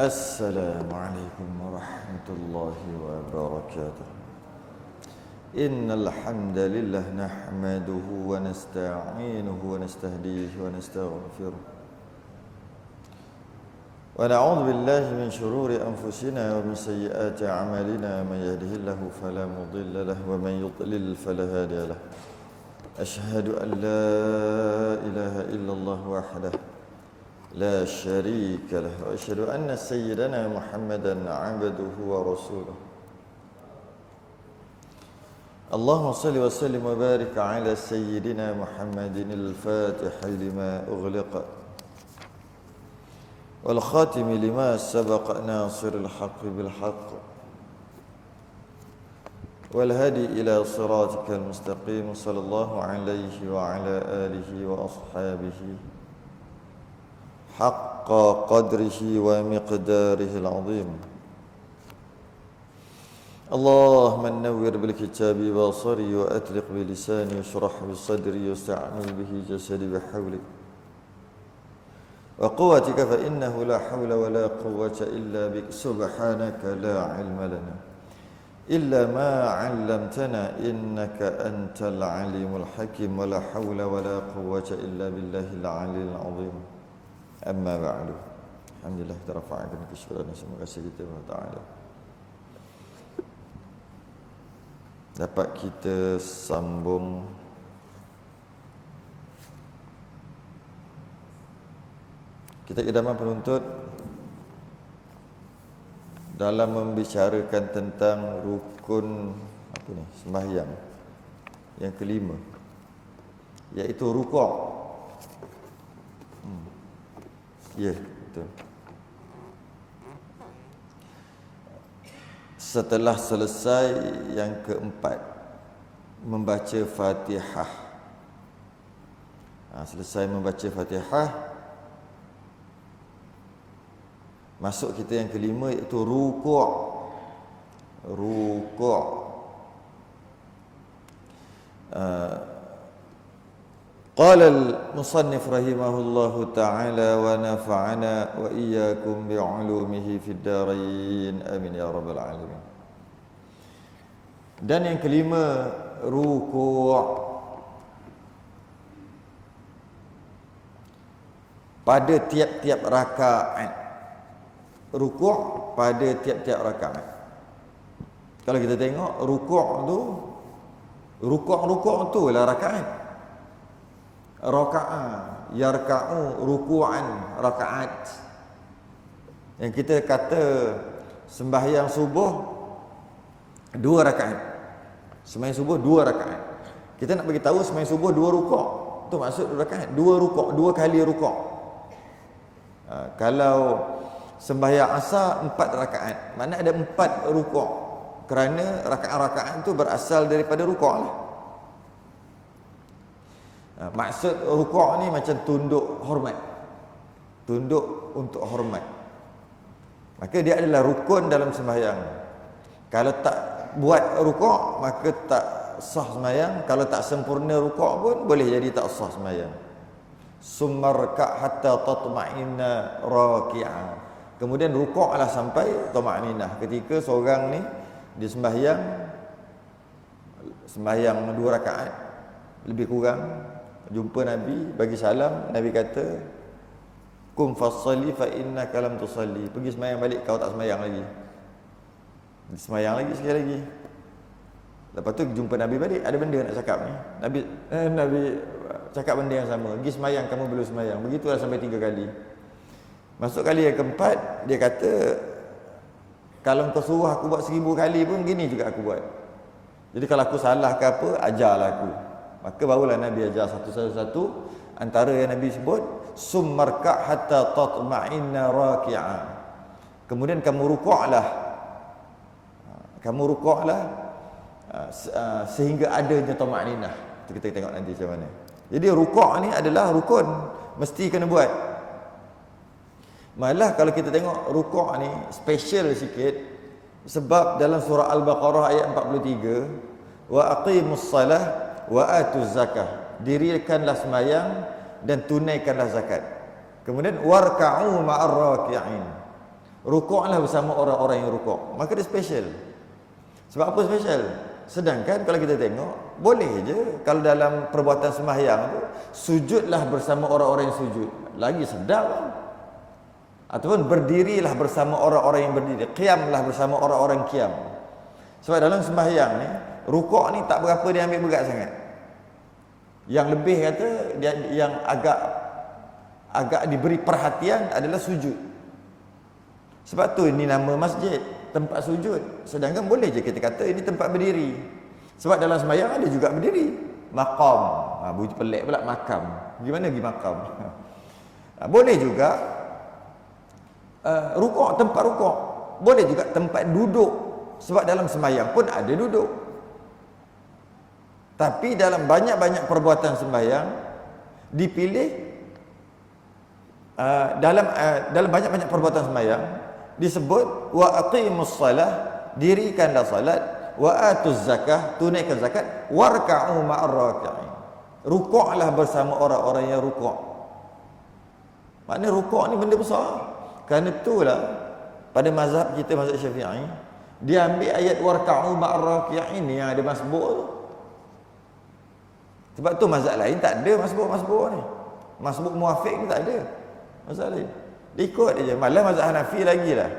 Assalamualaikum warahmatullahi wabarakatuh. Innal hamdalillah nahmaduhu wa nasta'inuhu wa nastahdihi wa nastaghfiruh. Wa na'udzu billahi min shururi anfusina wa min sayyiati a'malina. Man yahdihillahu fala mudilla lahu wa man yudlil fala hadiya lahu. Ashhadu an la ilaha illallah wahdahu لا شريك له وأشهد أن سيدنا محمدا عبده ورسوله. اللهم صل وسلم وبارك على سيدنا محمد الفاتح لما أغلق والخاتم لما سبق ناصر الحق بالحق والهدي إلى صراطك المستقيم صلى الله عليه وعلى آله وأصحابه حق قدره ومقداره العظيم. اللهم نور بالكتاب بصري وأطلق بلساني واشرح بصدري واستعمل به جسدي بحولك وقوتك فإنه لا حول ولا قوة إلا بك سبحانك لا علم لنا إلا ما علمتنا إنك أنت العليم الحكيم ولا حول ولا قوة إلا بالله العلي العظيم. Amma ba'du. Alhamdulillah kita rafa'kan kesyukuran dan terima kasih kita kepada Ta'ala. Dapat kita sambung kita idaman penuntut dalam membicarakan tentang rukun sembahyang yang kelima, iaitu rukuk. Ya, betul. Setelah selesai yang keempat, membaca Fatihah. Selesai membaca Fatihah, masuk kita yang kelima, iaitu rukuk. Rukuk. قال المصنف رحمه الله تعالى ونفعنا وإياكم بعلومه في الدارين آمين يا رب العالمين. Dan yang kelima, rukuk. Pada tiap-tiap rakaat. Rukuk pada tiap-tiap rakaat. Kalau kita tengok rukuk tu lah rakaat. Raka'ah, yarka'u, ruku'an, raka'at. Yang kita kata sembahyang subuh 2 rakaat. Sembahyang subuh 2 rakaat. Kita nak bagi tahu sembahyang subuh 2 rukuk. Tu maksud 2 rakaat, 2 rukuk, 2 kali rukuk. Kalau sembahyang asar 4 rakaat, mana ada 4 rukuk. Kerana rakaat-rakaat tu berasal daripada rukuk lah. Maksud rukuk ni macam tunduk hormat. Tunduk untuk hormat. Maka dia adalah rukun dalam sembahyang. Kalau tak buat rukuk, maka tak sah sembahyang. Kalau tak sempurna rukuk pun boleh jadi tak sah sembahyang. Summarka hatta tatma'inna raki'an. Kemudian rukuklah sampai tatma'inah. Ketika seorang ni dia sembahyang 2 rakaat lebih kurang, jumpa Nabi, bagi salam, Nabi kata, "Kum fasalli fa innaka lam tusalli." Pergi sembahyang balik, kau tak sembahyang lagi. Sembahyang lagi sekali lagi. Lepas tu jumpa Nabi balik, ada benda nak cakap ni. Nabi cakap benda yang sama. Pergi sembahyang, kamu belum sembahyang. Begitulah sampai 3 kali. Masuk kali yang keempat, dia kata, kalau kau suruh aku buat 1000 kali pun gini juga aku buat. Jadi kalau aku salah ke apa, ajarlah aku. Maka barulah Nabi ajar satu-satu. Antara yang Nabi sebut, summarka hatta tatma'inna raki'a. Kemudian kamu rukuklah. Sehingga adanya tatma'inah. Itu kita tengok nanti macam mana. Jadi rukuk ni adalah rukun, mesti kena buat. Malah kalau kita tengok rukuk ni special sikit, sebab dalam surah Al-Baqarah ayat 43, wa aqimus salah wa atuz zakah, dirikanlah sembahyang dan tunaikanlah zakat. Kemudian warka'u ma'ar raki'in, Rukuklah bersama orang-orang yang rukuk. Maka dia special. Sebab apa special? Sedangkan kalau kita tengok, boleh je kalau dalam perbuatan sembahyang tu, sujudlah bersama orang-orang yang sujud. Lagi sedap kan? Ataupun berdirilah bersama orang-orang yang berdiri. Qiyamlah bersama orang-orang qiyam. Sebab dalam sembahyang ni, rukuk ni tak berapa dia ambil berat sangat. Yang lebih kata, yang agak diberi perhatian adalah sujud. Sebab tu ini nama masjid, tempat sujud. Sedangkan boleh je kita kata ini tempat berdiri. Sebab dalam sembahyang ada juga berdiri. Maqam. Bunyi pelik pula makam. Gimana lagi makam? Boleh juga rukuk, tempat rukuk. Boleh juga tempat duduk. Sebab dalam sembahyang pun ada duduk. Tapi dalam banyak-banyak perbuatan sembahyang dipilih dalam banyak-banyak perbuatan sembahyang disebut wa aqimus salah, dirikanlah salat, wa atuz zakah, tunaikan zakat, warka'u ma'ar raki'in. Rukuklah bersama orang-orang yang rukuk. Maknanya rukuk ni benda besar. Kerana itulah pada mazhab kita, mazhab Syafi'i, dia ambil ayat warka'u ma'ar raki'in yang ada masbuk tu. Sebab tu mazhab lain tak ada masbuk-masbuk ni. Masbuk muafiq ni tak ada. Mazhab lain dia ikut je. Malah mazhab Hanafi lagi lah,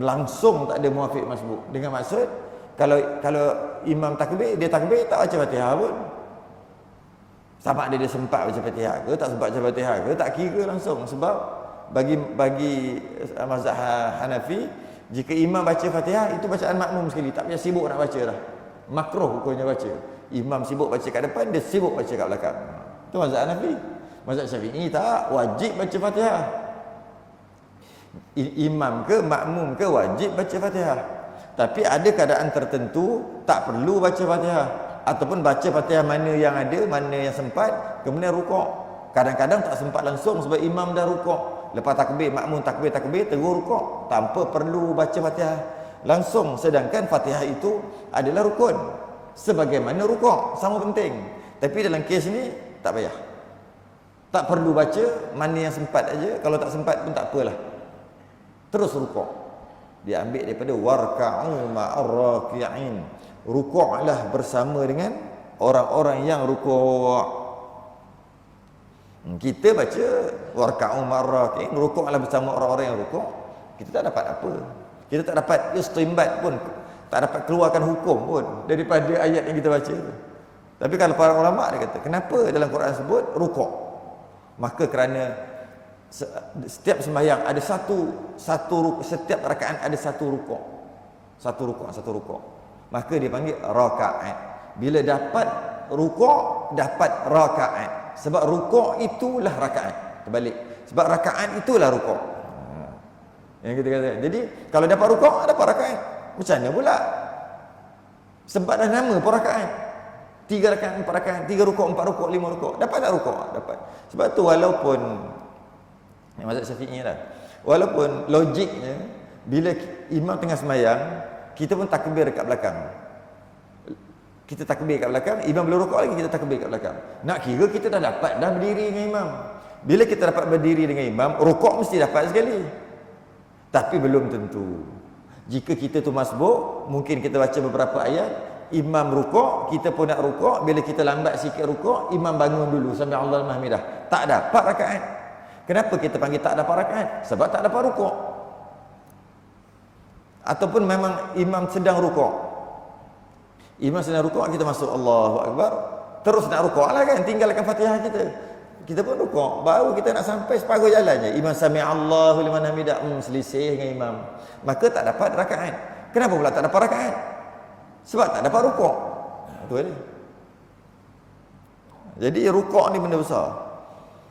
langsung tak ada muafiq masbuk. Dengan maksud kalau imam takbir, dia takbir tak baca Fatihah pun. Sama ada dia sempat baca Fatihah ke tak sempat baca Fatihah ke, tak kira langsung. Sebab bagi mazhab Hanafi, jika imam baca Fatihah itu bacaan makmum sekali, tak payah sibuk nak baca dah. Makruh hukumnya baca. Imam sibuk baca kat depan, dia sibuk baca kat belakang. Itu mazhab Hanafi. Mazhab Syafi'i tak, wajib baca Fatihah. Imam ke makmum ke wajib baca Fatihah. Tapi ada keadaan tertentu tak perlu baca Fatihah, ataupun baca Fatihah mana yang ada, mana yang sempat, kemudian rukuk. Kadang-kadang tak sempat langsung sebab imam dah rukuk. Lepas takbir, makmum takbir terus rukuk tanpa perlu baca Fatihah langsung. Sedangkan Fatihah itu adalah rukun sebagaimana rukuk, sama penting. Tapi dalam kes ni tak payah, tak perlu baca, mana yang sempat aja. Kalau tak sempat pun tak apalah, terus rukuk. Dia ambil daripada warka'u ma'ar raki'in, rukuklah bersama dengan orang-orang yang rukuk. Kita baca warka'u ma'ar raki'in, rukuklah bersama orang-orang yang rukuk, kita tak dapat apa. Kita tak dapat istinbat pun, tak dapat keluarkan hukum pun daripada ayat yang kita baca tu. Tapi kalau para ulama dia kata, kenapa dalam Quran sebut rukuk? Maka kerana setiap sembahyang ada setiap rakaat ada satu rukuk. Maka dia panggil rakaat. Bila dapat rukuk, dapat rakaat. Sebab rukuk itulah rakaat. Terbalik. Sebab rakaat itulah rukuk. Yang kita kata. Jadi kalau dapat rukuk, dapat rakaat. Macam mana pula? Sebab dah nama pun rakaat. 3 rakaat, 4 rakaat, 3 rukuk, 4 rukuk, 5 rukuk. Dapat tak rukuk? Dapat. Sebab tu walaupun mazhab Syafi'i lah, walaupun logiknya bila imam tengah sembahyang, kita pun takbir kat belakang. Kita takbir kat belakang, imam belum rukuk lagi, kita takbir kat belakang. Nak kira kita dah dapat dah berdiri dengan imam. Bila kita dapat berdiri dengan imam, rukuk mesti dapat sekali. Tapi belum tentu. Jika kita tu masbuk, mungkin kita baca beberapa ayat, imam rukuk, kita pun nak rukuk. Bila kita lambat sikit rukuk, imam bangun dulu sampai Allahu Mahmidah, tak dapat rakaat. Kenapa kita panggil tak dapat rakaat? Sebab tak dapat rukuk. Ataupun memang imam sedang rukuk, kita masuk Allahu Akbar, terus nak rukuk lah kan, tinggalkan Fatihah kita pun rukuk, baru kita nak sampai separuh jalan je, imam sami Allahu liman hamidah, selisih dengan imam, maka tak dapat rakaat. Kenapa pula tak dapat rakaat? Sebab tak dapat rukuk. Itu dia. Jadi rukuk ni benda besar,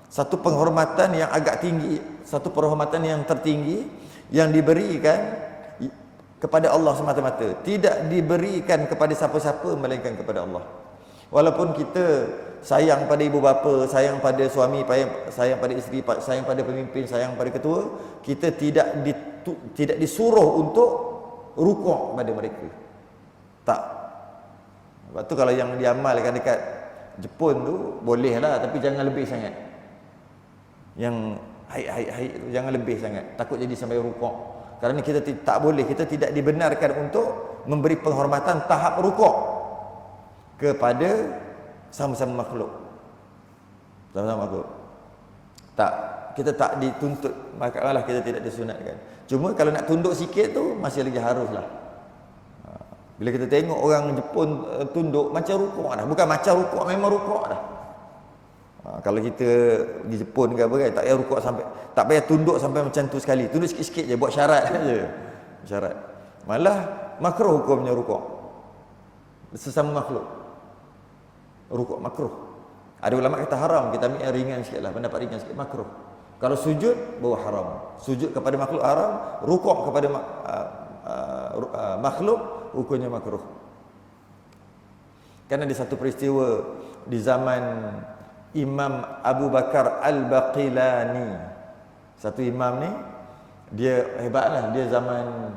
satu penghormatan yang agak tinggi, satu penghormatan yang tertinggi yang diberikan kepada Allah semata-mata, tidak diberikan kepada siapa-siapa melainkan kepada Allah. Walaupun kita sayang pada ibu bapa, sayang pada suami, sayang pada isteri, sayang pada pemimpin, sayang pada ketua, kita tidak disuruh untuk rukuk kepada mereka. Tak. Sebab tu kalau yang diamalkan dekat Jepun tu bolehlah, tapi jangan lebih sangat. Yang haid tu jangan lebih sangat, takut jadi sampai rukuk. Kerana kita tak boleh, kita tidak dibenarkan untuk memberi penghormatan tahap rukuk kepada sama-sama makhluk. Sama-sama makhluk. Tak, kita tak dituntut, makalah kita tidak disunatkan. Cuma kalau nak tunduk sikit tu masih lagi haruslah. Bila kita tengok orang Jepun tunduk macam rukuk dah. Bukan macam rukuk, memang rukuk dah. Kalau kita di Jepun ke apa kan, tak payah rukuk sampai, tak payah tunduk sampai macam tu sekali. Tunduk sikit-sikit je, buat syarat saja. Syarat. Malah makruh hukumnya rukuk. Sesama makhluk. Rukuk makruh. Ada ulama kata haram, kita ambil yang ringan sikitlah, pendapat ringan sikit, makruh. Kalau sujud baru haram. Sujud kepada makhluk haram, rukuk kepada makhluk hukumnya makruh. Kan ada satu peristiwa di zaman Imam Abu Bakar Al-Baqilani. Satu imam ni dia hebatlah, dia zaman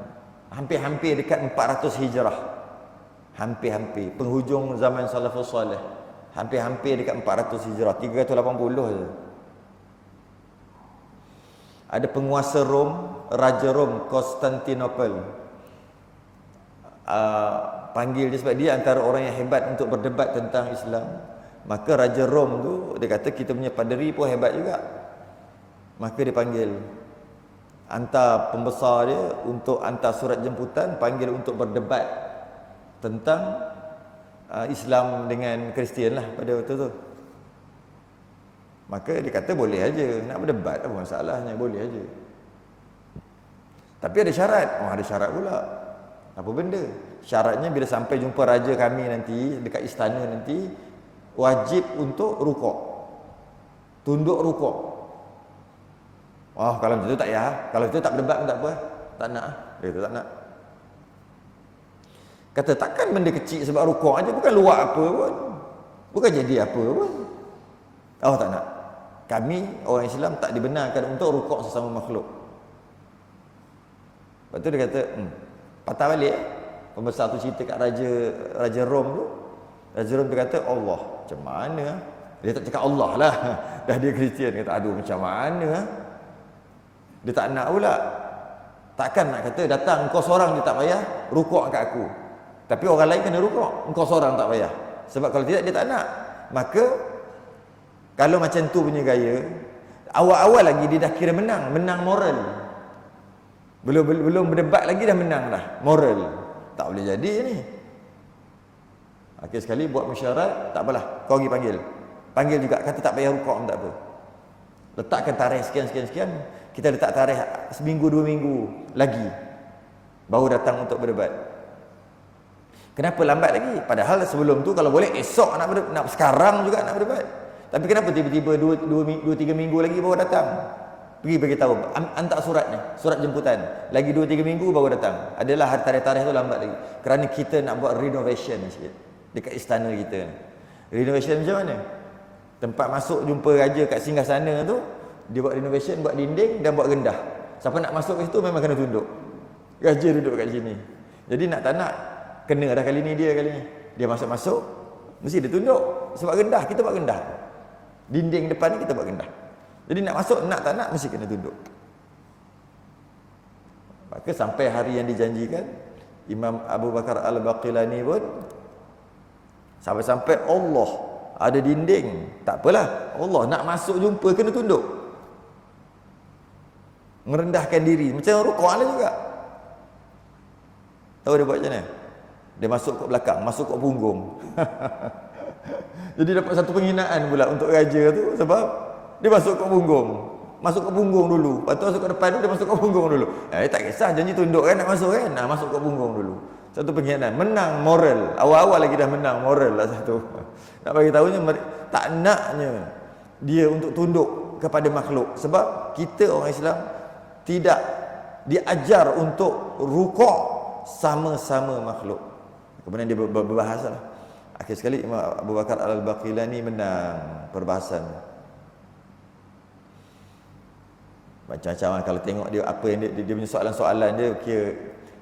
hampir-hampir dekat 400 Hijrah. Hampir-hampir penghujung zaman salafus soleh. Hampir-hampir dekat 400 Hijrah, 380 je. Ada penguasa Rom, Raja Rom, Konstantinopel. Panggil dia sebab dia antara orang yang hebat untuk berdebat tentang Islam. Maka Raja Rom tu dia kata kita punya paderi pun hebat juga. Maka dia panggil, hantar pembesar dia untuk hantar surat jemputan, panggil untuk berdebat tentang Islam dengan Kristian lah pada waktu tu. Maka dia kata boleh aja, nak berdebat apa masalahnya, boleh aja. Tapi ada syarat. Oh, ada syarat pula. Apa benda? Syaratnya bila sampai jumpa raja kami nanti dekat istana nanti, wajib untuk rukuk. Tunduk rukuk. Oh, kalau macam tu tak payah. Kalau itu tak berdebat pun tak apa. Tak nak. Dia kata tak nak. Kata takkan benda kecil sebab rukuk aja, bukan luar apa pun. Bukan jadi apa pun. Oh, tak nak. Kami orang Islam tak dibenarkan untuk rukuk sesama makhluk. Lepas tu dia kata, patah balik. Pembesar tu cerita kat Raja Rom tu. Raja Rom tu kata, Allah, macam mana? Dia tak cakap Allah lah. Dah dia Kristian, kata, aduh macam mana? Dia tak nak pula. Takkan nak kata, datang kau seorang dia tak payah rukuk kat aku. Tapi orang lain kena rukuk, engkau seorang tak payah. Sebab kalau tidak dia tak nak. Maka kalau macam tu punya gaya, awal-awal lagi dia dah kira menang moral. Belum berdebat lagi dah menang dah, moral. Tak boleh jadi ni. Akhir sekali buat mesyuarat, tak apalah, kau pergi panggil. Panggil juga, kata tak payah rukuk pun tak apa. Letakkan tarikh sekian, kita letak tarikh seminggu 2 minggu lagi baru datang untuk berdebat. Kenapa lambat lagi? Padahal sebelum tu kalau boleh esok nak sekarang juga nak berdebat. Tapi kenapa tiba-tiba 2-3 minggu lagi baru datang? Pergi beritahu, hantar surat ni, surat jemputan. Lagi 2-3 minggu baru datang. Adalah tarikh-tarikh tu lambat lagi. Kerana kita nak buat renovation sikit dekat istana kita. Renovation macam mana? Tempat masuk jumpa raja kat singgah sana tu, dia buat renovation, buat dinding dan buat rendah. Siapa nak masuk ke situ memang kena tunduk. Raja duduk kat sini. Jadi nak tak nak, kena dah kali ni dia kali ni. Dia masuk-masuk, mesti dia tunduk. Sebab rendah, kita buat rendah. Dinding depan ni kita buat rendah. Jadi nak masuk, nak tak nak, mesti kena tunduk. Maka sampai hari yang dijanjikan, Imam Abu Bakar Al-Baqilani pun, sampai-sampai Allah ada dinding, tak apalah, Allah nak masuk jumpa kena tunduk, merendahkan diri, macam rukuk lah juga. Tahu dia buat macam mana? Dia masuk ke belakang, masuk ke punggung. Jadi dapat satu penghinaan pula untuk raja tu, sebab dia masuk ke punggung. Masuk ke punggung dulu. Lepas tu masuk ke depan tu, dia masuk ke punggung dulu. Dia tak kisah, janji tunduk kan, nak masuk kan? Nah, masuk ke punggung dulu. Satu penghinaan. Menang moral. Awal-awal lagi dah menang moral lah satu. Nak bagi tahunya, tak naknya dia untuk tunduk kepada makhluk. Sebab kita orang Islam tidak diajar untuk rukuk sama-sama makhluk. Kemudian dia berbahasa lah. Akhir sekali Imam Abu Bakar Al-Baqilani menang perbahasan. Macam-macam kalau tengok dia apa yang dia punya soalan-soalan dia, kira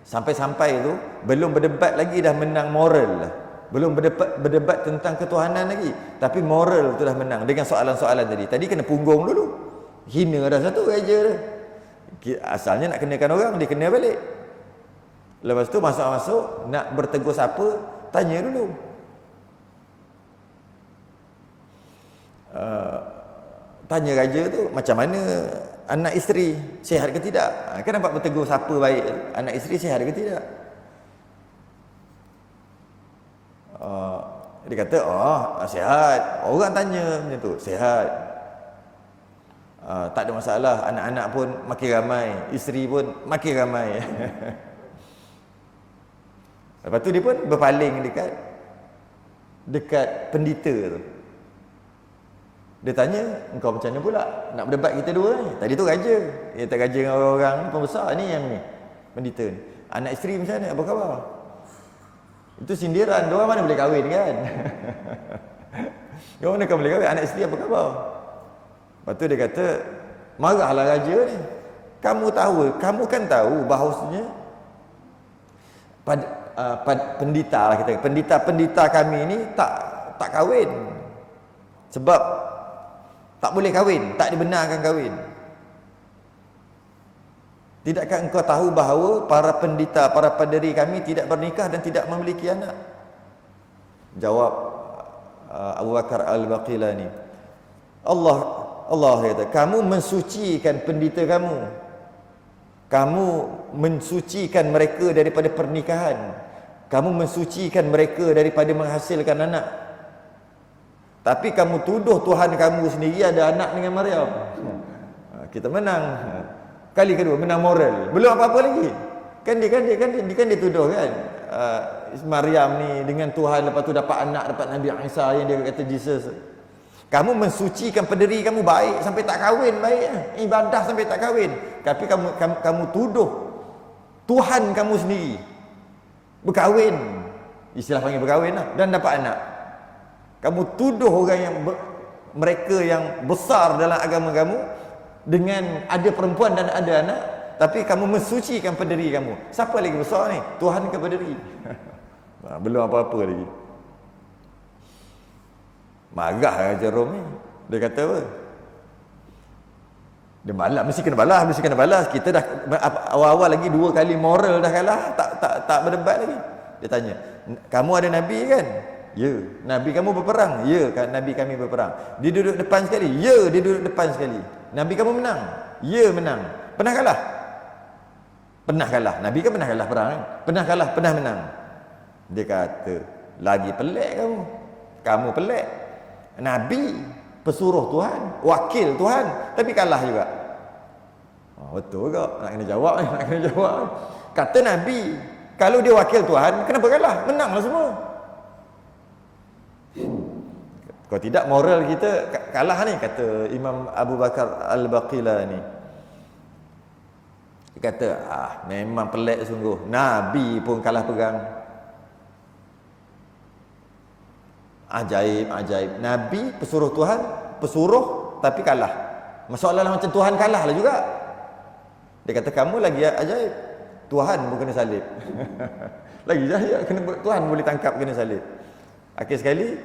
sampai-sampai tu belum berdebat lagi dah menang moral lah. Belum berdebat tentang ketuhanan lagi, tapi moral tu dah menang dengan soalan-soalan tadi. Tadi kena punggung dulu. Hina dah satu raja dah. Asalnya nak kenakan orang, dia kena balik. Lepas tu masuk-masuk, nak bertegur siapa, tanya dulu. Tanya raja tu, macam mana anak isteri, sihat ke tidak? Kan nampak bertegur siapa baik, anak isteri sihat ke tidak? Dia kata, sihat. Orang tanya macam tu, sihat. Tak ada masalah, anak-anak pun makin ramai, isteri pun makin ramai. Lepas tu dia pun berpaling dekat pendeta tu. Dia tanya, engkau macam mana pula nak berdebat kita dua ni? Tadi tu raja, dia tak raja dengan orang-orang pembesar ni, yang ni pendeta ni. Anak isteri macam mana, apa khabar? Itu sindiran, diorang mana boleh kahwin kan? Diorang mana kan boleh kahwin, anak isteri apa khabar? Lepas tu dia kata, marahlah raja ni. Kamu kan tahu bahawasanya pendeta lah kita, pendeta kami ni tak kahwin. Sebab tak boleh kahwin, tak dibenarkan kahwin. Tidakkah engkau tahu bahawa para pendeta, para paderi kami tidak bernikah dan tidak memiliki anak? Jawab Abu Bakar Al-Baqilani, Allah kata, kamu mensucikan pendeta kamu. Kamu mensucikan mereka daripada pernikahan. Kamu mensucikan mereka daripada menghasilkan anak. Tapi kamu tuduh Tuhan kamu sendiri ada anak dengan Maryam. Kita menang. Kali kedua menang moral. Belum apa-apa lagi. Kan dia tuduh kan, Maryam ni dengan Tuhan, lepas tu dapat anak, dapat Nabi Isa yang dia kata Jesus. Kamu mensucikan pendiri kamu baik sampai tak kahwin, baik ibadah sampai tak kahwin. Tapi kamu tuduh Tuhan kamu sendiri berkahwin, istilah panggil berkahwin lah, dan dapat anak. Kamu tuduh orang yang mereka yang besar dalam agama kamu dengan ada perempuan dan ada anak, tapi kamu mensucikan pendiri kamu. Siapa lagi besar ni? Tuhan ke pendiri? Belum apa-apa lagi. Marah Raja Rom ni. Dia kata apa? Dia balas, mesti kena balas. Kita dah awal-awal lagi 2 kali moral dah kalah, tak berdebat lagi. Dia tanya, kamu ada nabi kan? Ya. Nabi kamu berperang? Ya, kan nabi kami berperang. Dia duduk depan sekali? Ya, dia duduk depan sekali. Nabi kamu menang? Ya, menang. Pernah kalah? Pernah kalah. Nabi kan pernah kalah perang kan? Pernah kalah, pernah menang. Dia kata, lagi pelik kamu. Kamu pelik. Nabi pesuruh Tuhan, wakil Tuhan, tapi kalah juga. Betul ke? Nak kena jawab. Kata Nabi, kalau dia wakil Tuhan, kenapa kalah? Menanglah semua. Kalau tidak, moral kita kalah ni, kata Imam Abu Bakar Al-Baqilani. Dia kata, memang pelik sungguh. Nabi pun kalah perang. Ajaib. Nabi pesuruh Tuhan, pesuruh tapi kalah. Masalah macam Tuhan kalah lah juga. Dia kata, kamu lagi ajaib. Tuhan pun kena salib. Lagi ajaib, Tuhan boleh tangkap kena salib. Akhir sekali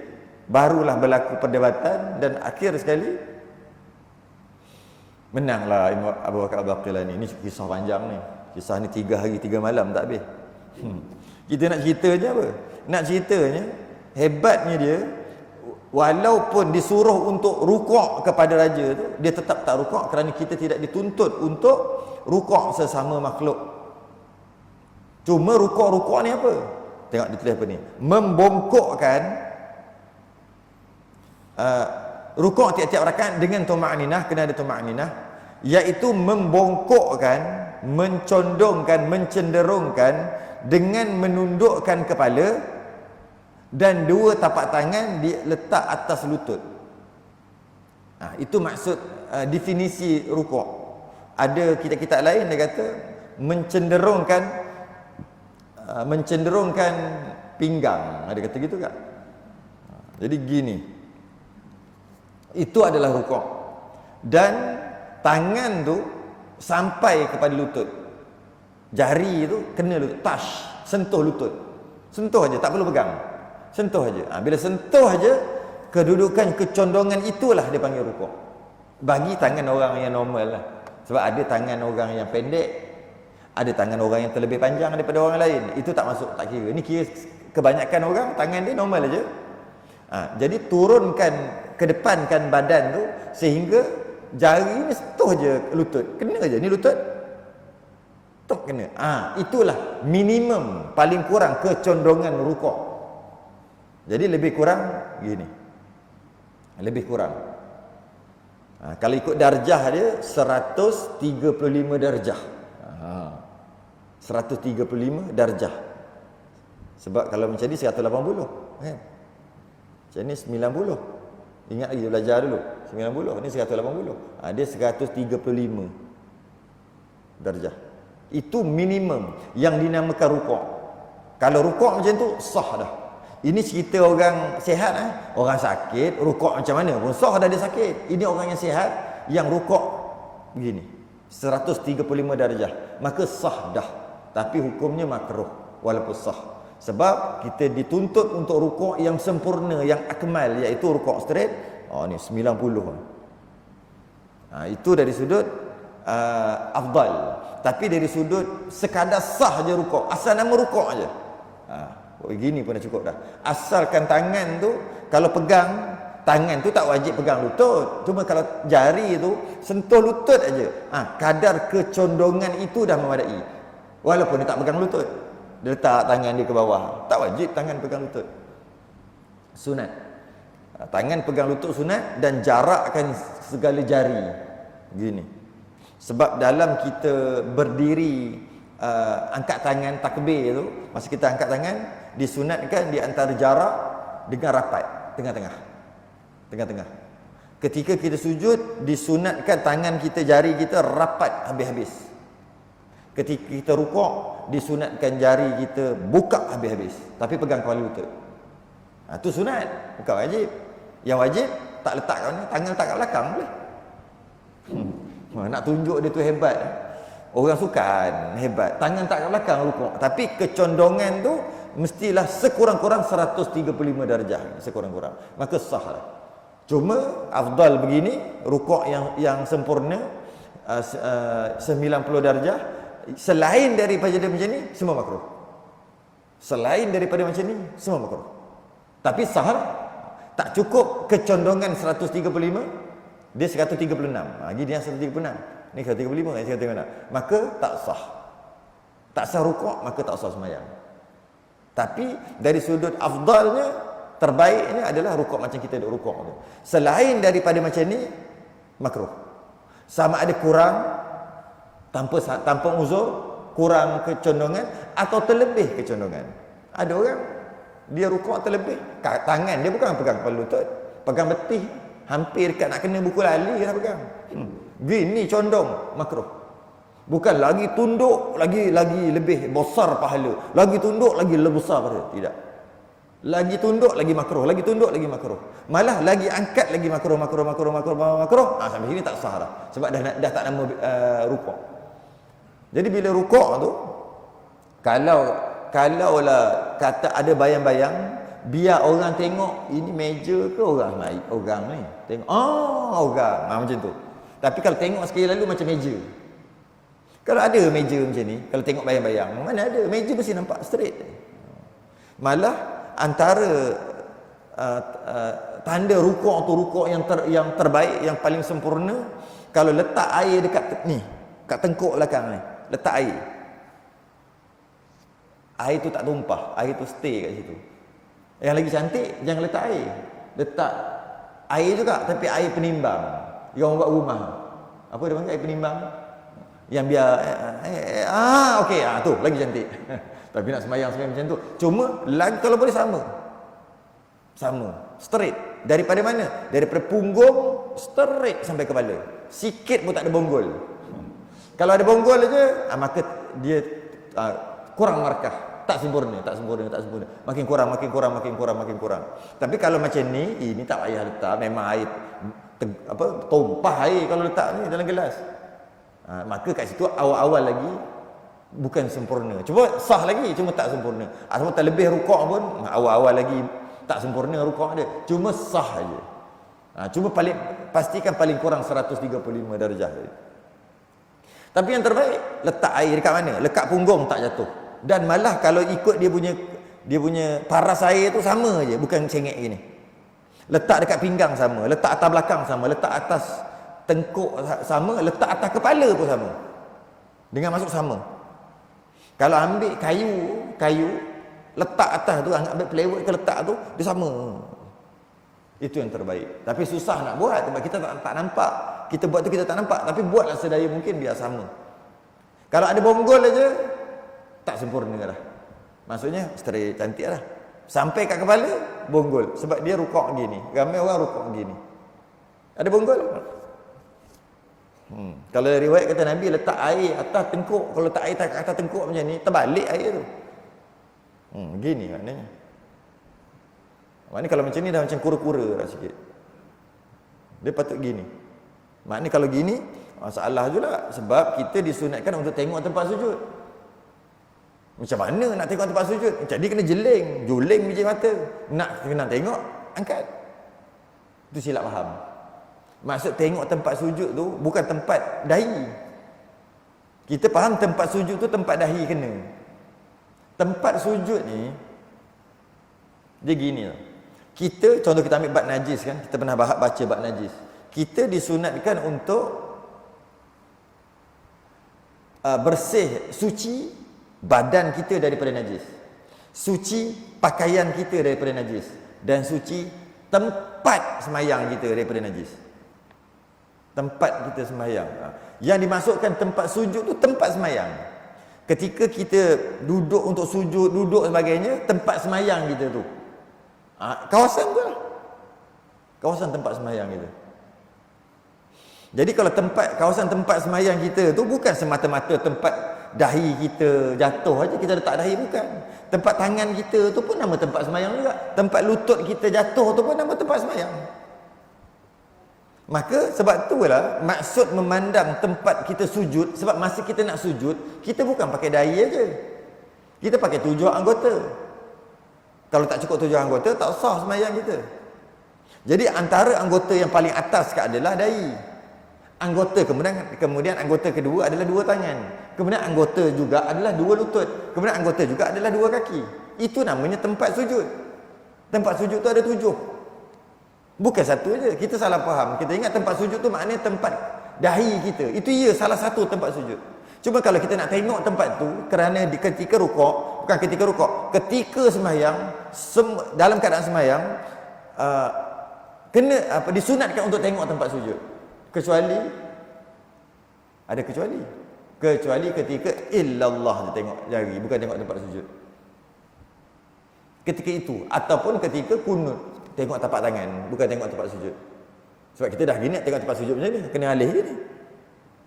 barulah berlaku perdebatan, dan akhir sekali menanglah Imam Abu Bakar Al-Baqilani. Ini kisah panjang ni. Kisah ni 3 hari 3 malam tak habis. Kita nak ceritanya apa? Nak ceritanya, hebatnya dia, walaupun disuruh untuk rukuk kepada raja tu, dia tetap tak rukuk, kerana kita tidak dituntut untuk rukuk sesama makhluk. Cuma rukuk ni apa? Tengok ditulis apa ni? Membongkokkan rukuk tiap-tiap rakaat dengan tuma'ninah, kena ada tuma'ninah, iaitu membongkokkan, mencondongkan, mencenderungkan dengan menundukkan kepala dan 2 tapak tangan diletak atas lutut. Itu maksud definisi rukuk. Ada kitab-kitab lain dia kata mencenderungkan pinggang. Ada kata gitu tak? Jadi gini. Itu adalah rukuk. Dan tangan tu sampai kepada lutut. Jari tu kena lutut, touch, sentuh lutut. Sentuh aja, tak perlu pegang. Sentuh aja. Bila sentuh aja, kedudukan kecondongan itulah dia panggil rukuk. Bagi tangan orang yang normal lah. Sebab ada tangan orang yang pendek, ada tangan orang yang terlebih panjang daripada orang lain. Itu tak masuk, tak kira. Ini kira kebanyakan orang tangan dia normal aja. Jadi turunkan, kedepankan badan tu sehingga jari ni sentuh je lutut. Kena je ni lutut. Tok kena. Itulah minimum paling kurang kecondongan rukuk. Jadi lebih kurang gini. Lebih kurang. Kalau ikut darjah dia 135 darjah. 135 darjah. Sebab kalau macam ni 180 kan. Macam ni 90. Ingat lagi belajar dulu. 90 ni 180. Dia 135 darjah. Itu minimum yang dinamakan rukuk. Kalau rukuk macam tu sah dah. Ini cerita orang sihat. Orang sakit rukuk macam mana pun sah dah dia sakit. Ini orang yang sihat yang rukuk begini 135 darjah, maka sah dah. Tapi hukumnya makruh walaupun sah. Sebab kita dituntut untuk rukuk yang sempurna, yang akmal, iaitu rukuk straight. Ni 90. Itu dari sudut afdal. Tapi dari sudut sekadar sah je rukuk, asal nama rukuk aje. Begini pun dah cukup dah. Asalkan tangan tu kalau pegang, tangan tu tak wajib pegang lutut. Cuma kalau jari tu sentuh lutut aja. Kadar kecondongan itu dah memadai. Walaupun dia tak pegang lutut. Dia letak tangan dia ke bawah. Tak wajib tangan pegang lutut. Sunat. Tangan pegang lutut sunat dan jarakkan segala jari. Gini. Sebab dalam kita berdiri, angkat tangan takbir tu, masa kita angkat tangan, disunatkan di antara jarak dengan rapat, tengah-tengah. Ketika kita sujud, disunatkan tangan kita, jari kita rapat habis-habis. Ketika kita rukuk, disunatkan jari kita buka habis-habis, tapi pegang kepala lutut. Itu sunat, bukan wajib. Yang wajib, tak letak kat mana, tangan letak kat belakang boleh. Nak tunjuk dia tu hebat. Orang sukan hebat, tangan tak kat belakang rukuk. Tapi kecondongan tu mestilah sekurang-kurang 135 darjah, sekurang-kurang. Maka sah lah. Cuma afdal begini, rukuk yang sempurna 90 darjah. Selain daripada macam ni, semua makruh. Selain daripada macam ni, semua makruh. Tapi sah lah. Tak cukup kecondongan 135, dia 136. Lagi dia 136. Ni 135, ni 136. Maka tak sah. Tak sah rukuk, maka tak sah sembahyang. Tapi dari sudut afdalnya, terbaiknya adalah rukuk macam kita duk rukuk tu. Selain daripada macam ni, makruh. Sama ada kurang, tanpa uzur, kurang kecondongan atau terlebih kecondongan. Ada orang dia rukuk terlebih, tangan dia bukan pegang kepala lutut, pegang betih, hampir dekat nak kena buku lali dia nak pegang. Gini condong, makruh. Bukan lagi tunduk, lagi lebih besar pahala, lagi tunduk lagi lebih besar pahala. Tidak. Lagi tunduk lagi makruh, lagi tunduk lagi makruh. Malah lagi angkat lagi makruh. Sampai sini tak sah dah. Sebab dah tak nama rukuk. Jadi bila rukuk tu, kalaulah kata ada bayang-bayang, biar orang tengok ini meja ke orang ni. Tengok, orang. Macam tu. Tapi kalau tengok sekali lalu macam meja. Kalau ada meja macam ni, kalau tengok bayang-bayang, mana ada, meja mesti nampak straight. Malah antara tanda rukuk tu, rukuk yang terbaik, yang paling sempurna, kalau letak air dekat ni, kat tengkuk belakang ni, letak air. Air tu tak tumpah, air tu stay kat situ. Yang lagi cantik, jangan letak air. Letak air juga, tapi air penimbang. Yang orang buat rumah. Apa dia panggil air penimbang? Yang biar okey, tu lagi cantik. Tapi nak sembahyang macam tu. Cuma lagi kalau boleh sama, straight. Daripada mana? Daripada punggung straight sampai kepala. Sikit pun tak ada bonggol. Kalau ada bonggol aja, maka dia kurang markah. Tak sempurna. Makin kurang. Tapi kalau macam ni, ini tak payah letak. Memang air tumpah air kalau letak ni dalam gelas. Maka kat situ awal-awal lagi bukan sempurna. Cuma sah lagi, cuma tak sempurna. Cuma terlebih rukuk pun awal-awal lagi tak sempurna rukuk dia. Cuma sah aja. Cuma pastikan paling kurang 135 darjah. Tapi yang terbaik, letak air dekat mana? Lekat punggung tak jatuh. Dan malah kalau ikut dia punya paras air tu sama je, bukan cengek gini. Letak dekat pinggang sama, letak atas belakang sama, letak atas tengkuk sama, letak atas kepala pun sama. Dengan masuk sama. Kalau ambil kayu letak atas tu, ambil plywood ke letak tu, dia sama. Itu yang terbaik. Tapi susah nak buat sebab kita tak nampak. Kita buat tu kita tak nampak, tapi buatlah sedaya mungkin biar sama. Kalau ada bonggol aja tak sempurna dah. Maksudnya straight cantik lah. Sampai kat kepala bonggol sebab dia rukuk gini. Ramai orang rukuk gini. Ada bonggol? Kalau riwayat kata Nabi letak air atas tengkuk, kalau letak air atas tengkuk macam ni, terbalik air tu. Gini maknanya. Maknanya kalau macam ni dah macam kura-kura dah sikit. Dia patut gini. Maknanya kalau gini, masalah juga sebab kita disunatkan untuk tengok tempat sujud. Macam mana nak tengok tempat sujud? Jadi kena juling biji mata. Nak kena tengok, angkat. Itu silap faham. Maksud tengok tempat sujud tu bukan tempat dahi. Kita faham tempat sujud tu tempat dahi kena. Tempat sujud ni dia gini lah. Kita, contoh kita ambil bab najis kan, kita pernah baca bab najis. Kita disunatkan untuk bersih, suci badan kita daripada najis, suci pakaian kita daripada najis, dan suci tempat semayang kita daripada najis. Tempat kita semayang. Yang dimasukkan tempat sujud tu tempat semayang. Ketika kita duduk untuk sujud, duduk sebagainya, tempat semayang kita tu. Kawasan tu lah. Kawasan tempat semayang kita. Jadi kalau kawasan tempat semayang kita tu bukan semata-mata tempat dahi kita jatuh aja kita letak dahi, bukan. Tempat tangan kita tu pun nama tempat semayang juga. Tempat lutut kita jatuh tu pun nama tempat semayang. Maka sebab itulah maksud memandang tempat kita sujud, sebab masa kita nak sujud, kita bukan pakai dahi aja. Kita pakai 7 anggota. Kalau tak cukup 7 anggota, tak sah semayang kita. Jadi antara anggota yang paling atas adalah dahi. Anggota kemudian anggota kedua adalah 2 tangan. Kemudian anggota juga adalah 2 lutut. Kemudian anggota juga adalah 2 kaki. Itu namanya tempat sujud. Tempat sujud tu ada 7. Bukan satu je. Kita salah faham. Kita ingat tempat sujud tu maknanya tempat dahi kita. Itu salah satu tempat sujud. Cuma kalau kita nak tengok tempat tu kerana ketika rukuk, bukan ketika rukuk, ketika sembahyang, dalam keadaan sembahyang, disunatkan untuk tengok tempat sujud. Kecuali ketika illallah dia tengok jari, bukan tengok tempat sujud. Ketika itu ataupun ketika kunut, tengok tapak tangan, bukan tengok tempat sujud. Sebab kita dah gini nak tengok tempat sujud macam ni, kena alih gini.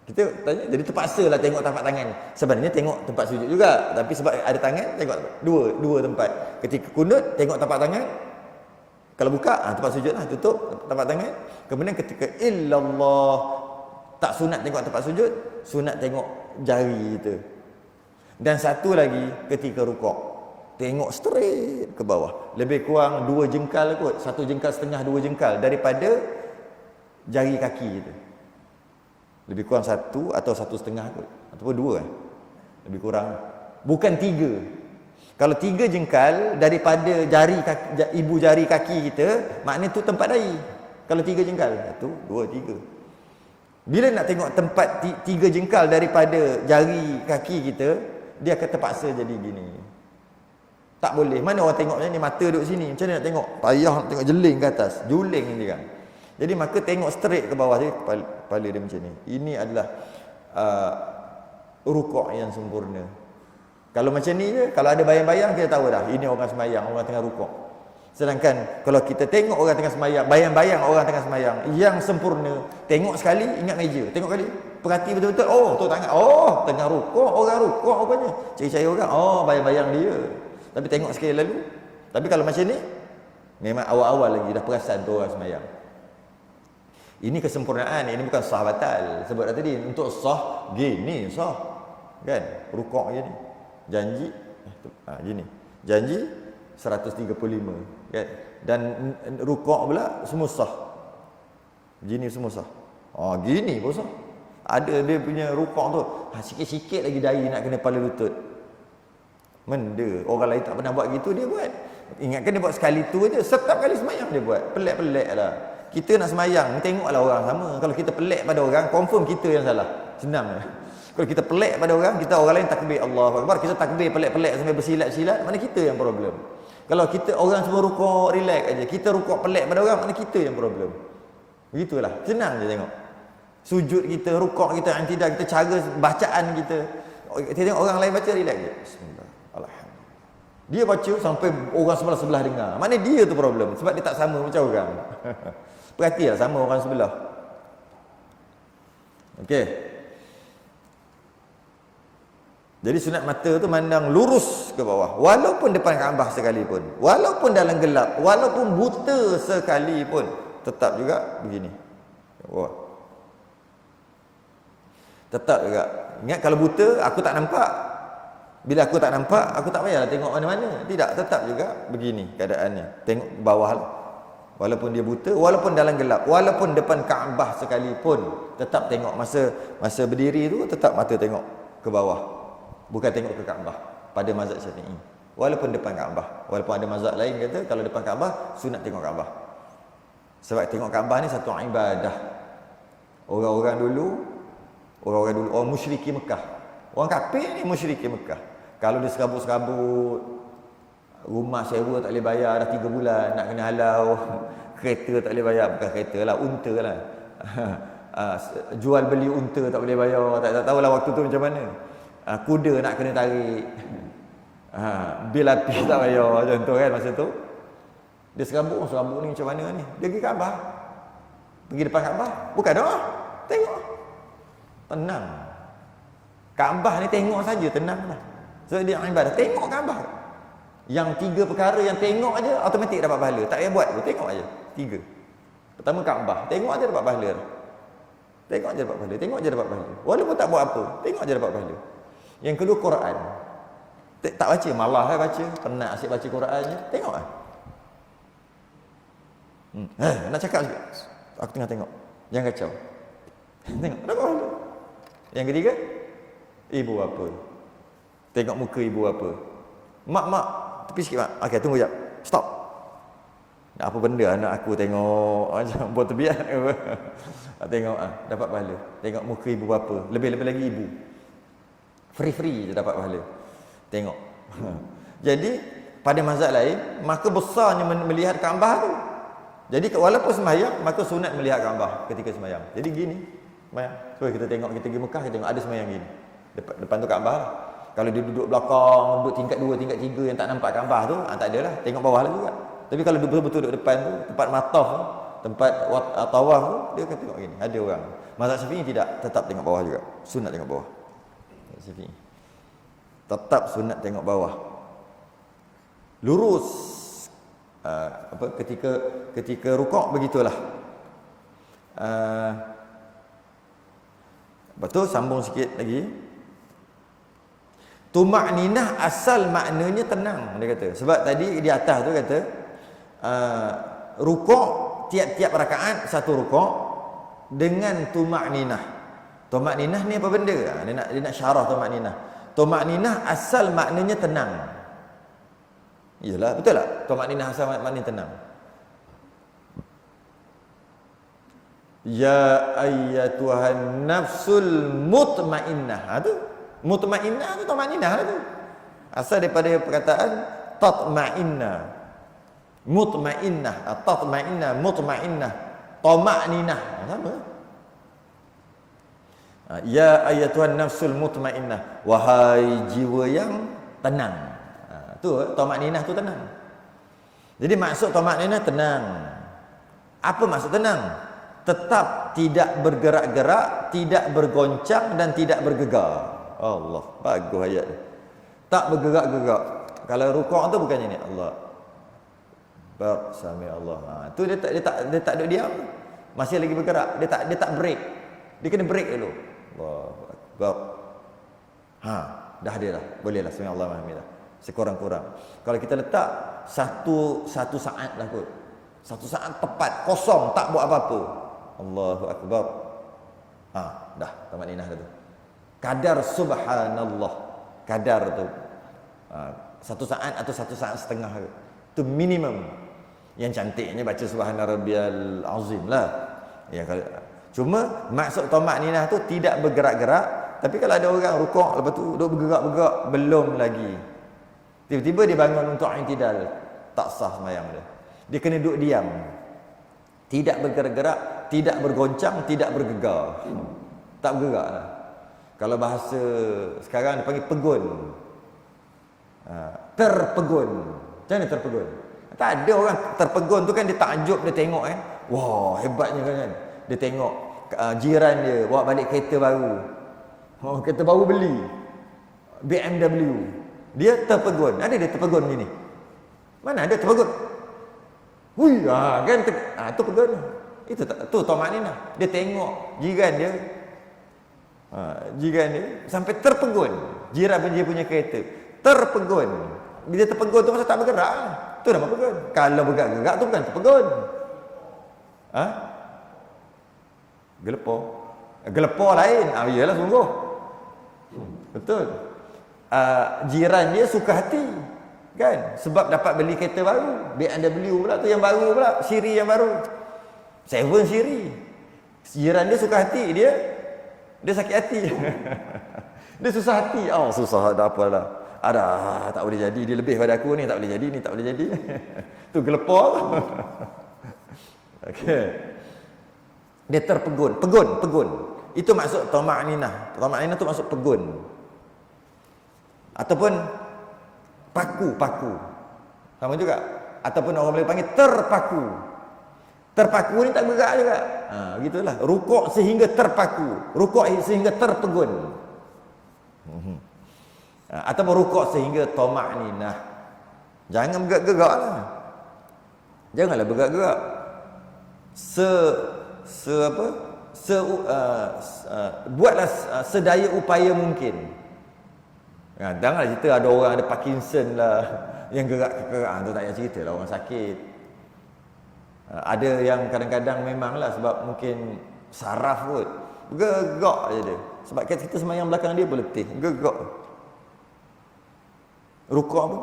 Kita tanya, jadi terpaksalah tengok tapak tangan. Sebenarnya tengok tempat sujud juga, tapi sebab ada tangan, tengok dua tempat. Ketika kunut, tengok tapak tangan. Kalau buka, tempat sujud lah, tutup tapak tangan. Kemudian ketika illallah, tak sunat tengok tempat sujud, sunat tengok jari kita. Dan satu lagi, ketika rukuk, tengok straight ke bawah. Lebih kurang 2 jengkal kot, 1 jengkal setengah, 2 jengkal daripada jari kaki kita. Lebih kurang 1 atau 1,5 kot, ataupun 2 lebih kurang. Bukan 3. Kalau 3 jengkal daripada ibu jari kaki kita, maknanya tu tempat dahi. Kalau 3 jengkal, 1, 2, 3. Bila nak tengok tempat 3 jengkal daripada jari kaki kita, dia akan terpaksa jadi gini. Tak boleh. Mana orang tengok macam ni, mata duduk sini, macam mana nak tengok? Payah nak tengok jeling ke atas, juling ni kan. Jadi maka tengok straight ke bawah dia, kepala dia macam ni. Ini adalah rukuk yang sempurna. Kalau macam ni je, kalau ada bayang-bayang, kita tahu dah ini orang semayang, orang tengah rukuk. Sedangkan kalau kita tengok orang tengah semayang, bayang-bayang orang tengah semayang, yang sempurna, tengok sekali, ingat meja, tengok kali, perhati betul-betul, oh tu tangan, oh tengah rukuk, orang rukuk rupanya, cari-cari orang, oh bayang-bayang dia. Tapi tengok sekali lalu. Tapi kalau macam ni, memang awal-awal lagi dah perasan tu orang semayang. Ini kesempurnaan, ini bukan sah batal. Sebab dah tadi, untuk sah, gini sah. Kan? Rukuk je ni. Janji, gini. Janji, 135. Kan? Dan rukuk pula, semua sah. Gini semua sah. Gini pun sah. Ada dia punya rukuk tu, sikit-sikit lagi dahi nak kena kepala lutut. Benda orang lain tak pernah buat gitu, dia buat. Ingatkan dia buat sekali tu aja, setiap kali semayang dia buat. Pelik-pelik lah. Kita nak semayang, tengoklah orang sama. Kalau kita pelik pada orang, confirm kita yang salah. Senang lah. Kalau kita pelik pada orang, kita orang lain takbir Allahu Akbar, kita takbir pelik-pelik sampai bersilat-silat, mana kita yang problem. Kalau kita orang semua rukuk relax aja, kita rukuk pelik pada orang, mana kita yang problem. Begitulah, senang je tengok. Sujud kita, rukuk kita, i'tidal kita, cara bacaan kita. Kita tengok orang lain baca relax je. Bismillah. Alhamdulillah. Dia baca sampai orang sebelah-sebelah dengar. Mana dia tu problem, sebab dia tak sama macam orang. Perhatilah sama orang sebelah. Okey. Jadi sunat mata tu mandang lurus ke bawah, walaupun depan Kaabah sekalipun, walaupun dalam gelap, walaupun buta sekalipun, tetap juga begini. Wah. Tetap juga. Ingat kalau buta aku tak nampak. Bila aku tak nampak, aku tak payahlah tengok mana-mana. Tidak, tetap juga begini keadaannya. Tengok bawah lah. Walaupun dia buta, walaupun dalam gelap, walaupun depan Kaabah sekalipun, tetap tengok masa berdiri tu, tetap mata tengok ke bawah. Bukan tengok ke Kaabah pada mazhab Syafi'i. Walaupun depan Kaabah. Walaupun ada mazhab lain kata kalau depan Kaabah sunat tengok Kaabah. Sebab tengok Kaabah ni satu ibadah. Orang orang musyriki Mekah. Orang kafir ni musyriki Mekah. Kalau dia serabut-serabut, rumah sewa tak boleh bayar dah 3 bulan, nak kena halau, kereta tak boleh bayar, bukan kereta lah, unta lah. Jual beli unta tak boleh bayar, tak tahulah waktu tu macam mana. Kuda nak kena tarik, bil api tak bayar, macam tu kan masa tu. Dia serabut ni macam mana ni? Dia pergi Kaabah, pergi depan Kaabah, bukan doa, tengok, tenang. Kaabah ni tengok saja tenang lah. So dia ibadah, tengok Kaabah. Yang 3 perkara yang tengok aja automatik dapat pahala, tak payah buat, tengok aja 3. Pertama Kaabah, tengok aja dapat pahala. Tengok aja dapat pahala, tengok aja dapat pahala. Walaupun tak buat apa, tengok aja dapat pahala. Yang kedua Quran. Tak baca, malah lah baca, penat asyik baca Quran je. Tengoklah. Nak cakap sikit. Aku tengah tengok. Jangan kacau. Tengok, dapat pahala. Yang ketiga, ibu apa? Tengok muka ibu apa? Mak, tepi sikit mak. Okey, tunggu jap. Stop. Apa benda anak aku tengok macam buat terbiak. Tengok dapat pahala. Tengok muka ibu apa? Lebih-lebih lagi ibu. Free je dapat pahala. Tengok. Jadi pada mazhab lain, maka besarnya melihat Kaabah tu. Jadi walaupun sembahyang, maka sunat melihat Kaabah ketika sembahyang. Jadi gini, sembahyang. So kita tengok, kita pergi Mekah, kita tengok ada sembahyang gini. Depan tu Kaabah lah. Kalau dia duduk belakang, duduk tingkat 2, tingkat 3 yang tak nampak Kaabah tu, tak adalah. Tengok bawah lah juga. Tapi kalau betul-betul duduk depan tu, tempat mataf tu, tempat tawaf tu, dia akan tengok gini. Ada orang. Mazhab Syafi'i tidak, tetap tengok bawah juga. Sunat tengok bawah. Syafi'i. Tetap sunat tengok bawah. Lurus. Ketika rukuk begitulah. Betul, sambung sikit lagi. Tuma'ninah asal maknanya tenang, dia kata. Sebab tadi di atas tu kata rukuk tiap-tiap rakaat satu rukuk dengan tuma'ninah. Tuma'ninah ni apa benda? Dia nak syarah tuma'ninah. Tuma'ninah asal maknanya tenang. Iyalah, betul tak? Tuma'ninah asal maknanya tenang. Ya ayyatuhan nafsul mutmainnah. Tu mutmainnah tu tuma'ninah lah tu. Asal daripada perkataan tatma'innah. Mutmainnah, tatma'innah, mutmainnah, tama'ninah. Sama. Ya ayyatuhan nafsul mutmainnah, wahai jiwa yang tenang. Tu tama'ninah tu tenang. Jadi maksud tama'ninah tenang. Apa maksud tenang? Tetap tidak bergerak-gerak, tidak bergoncang dan tidak bergegar. Allah, bagus ayat ni. Tak bergerak-gerak. Kalau rukuk tu bukannya ni Allah. Sami Allah. Tu dia tak duduk diam. Masih lagi bergerak. Dia tak break. Dia kena break dulu. Allahu Akbar. Dah ada dah. Bolehlah sami Allah Alhamdulillah. Sekurang-kurang. Kalau kita letak satu saat lah kot. 1 saat tepat, kosong, tak buat apa-apa. Allahu Akbar. dah tamat ninah tu. Kadar subhanallah, kadar tu 1 saat atau 1 saat setengah tu minimum. Yang cantiknya baca subhana rabbiyal azim lah. Ya, kalau cuma maksud tamat ninah tu tidak bergerak-gerak, tapi kalau ada orang rukuk lepas tu duduk bergerak-gerak, belum lagi. Tiba-tiba dia bangun untuk i'tidal, tak sah sembahyang dia. Dia kena duduk diam. Tidak bergerak-gerak, tidak bergoncang, tidak bergegar. Tak bergerak lah. Kalau bahasa sekarang dia panggil pegun. Terpegun. Macam mana terpegun? Tak ada orang terpegun tu kan dia takjub, dia tengok kan. Wah, hebatnya kan. Dia tengok jiran dia bawa balik kereta baru. Oh, kereta baru beli. BMW. Dia terpegun. Ada dia terpegun gini? Mana ada terpegun? Hui, kan tu pegun. Itu tu tamanina. Dia tengok jiran dia. Jiran dia sampai terpegun. Jiran dia punya kereta terpegun. Bila terpegun tu masa tak bergerak. Tu nama pegun. Kalau bergerak-gerak tu bukan terpegun. Gelepor. Gelepor lain. Iyalah sungguh. Betul. Jiran dia suka hati. Kan? Sebab dapat beli kereta baru. BMW pula tu yang baru pula. Siri yang baru. 7 Siri. Jiran dia suka hati. Dia sakit hati. Dia susah hati. Oh, susah tak apalah. Ada tak boleh jadi, dia lebih pada aku ni, tak boleh jadi, ni tak boleh jadi. Tu gelepor. Okey. Dia terpegun, pegun. Itu maksud tamak-ninah. Tamak-ninah tu maksud pegun. Ataupun paku. Sama juga. Ataupun orang boleh panggil terpaku. Terpaku ni tak bergerak juga. Begitulah. Rukuk sehingga terpaku. Rukuk sehingga terpegun. Atau berukuk sehingga tamak-ninah. Jangan bergerak-gerak lah. Janganlah bergerak-gerak. Buatlah sedaya upaya mungkin. Janganlah cerita ada orang ada Parkinson lah yang gerak-gerak. Tu tak payah cerita lah, orang sakit. Ada yang kadang-kadang memanglah sebab mungkin saraf kot. Bergerak je dia. Sebab kita sembahyang belakang dia pun letih. Bergerak. Rukuk apa?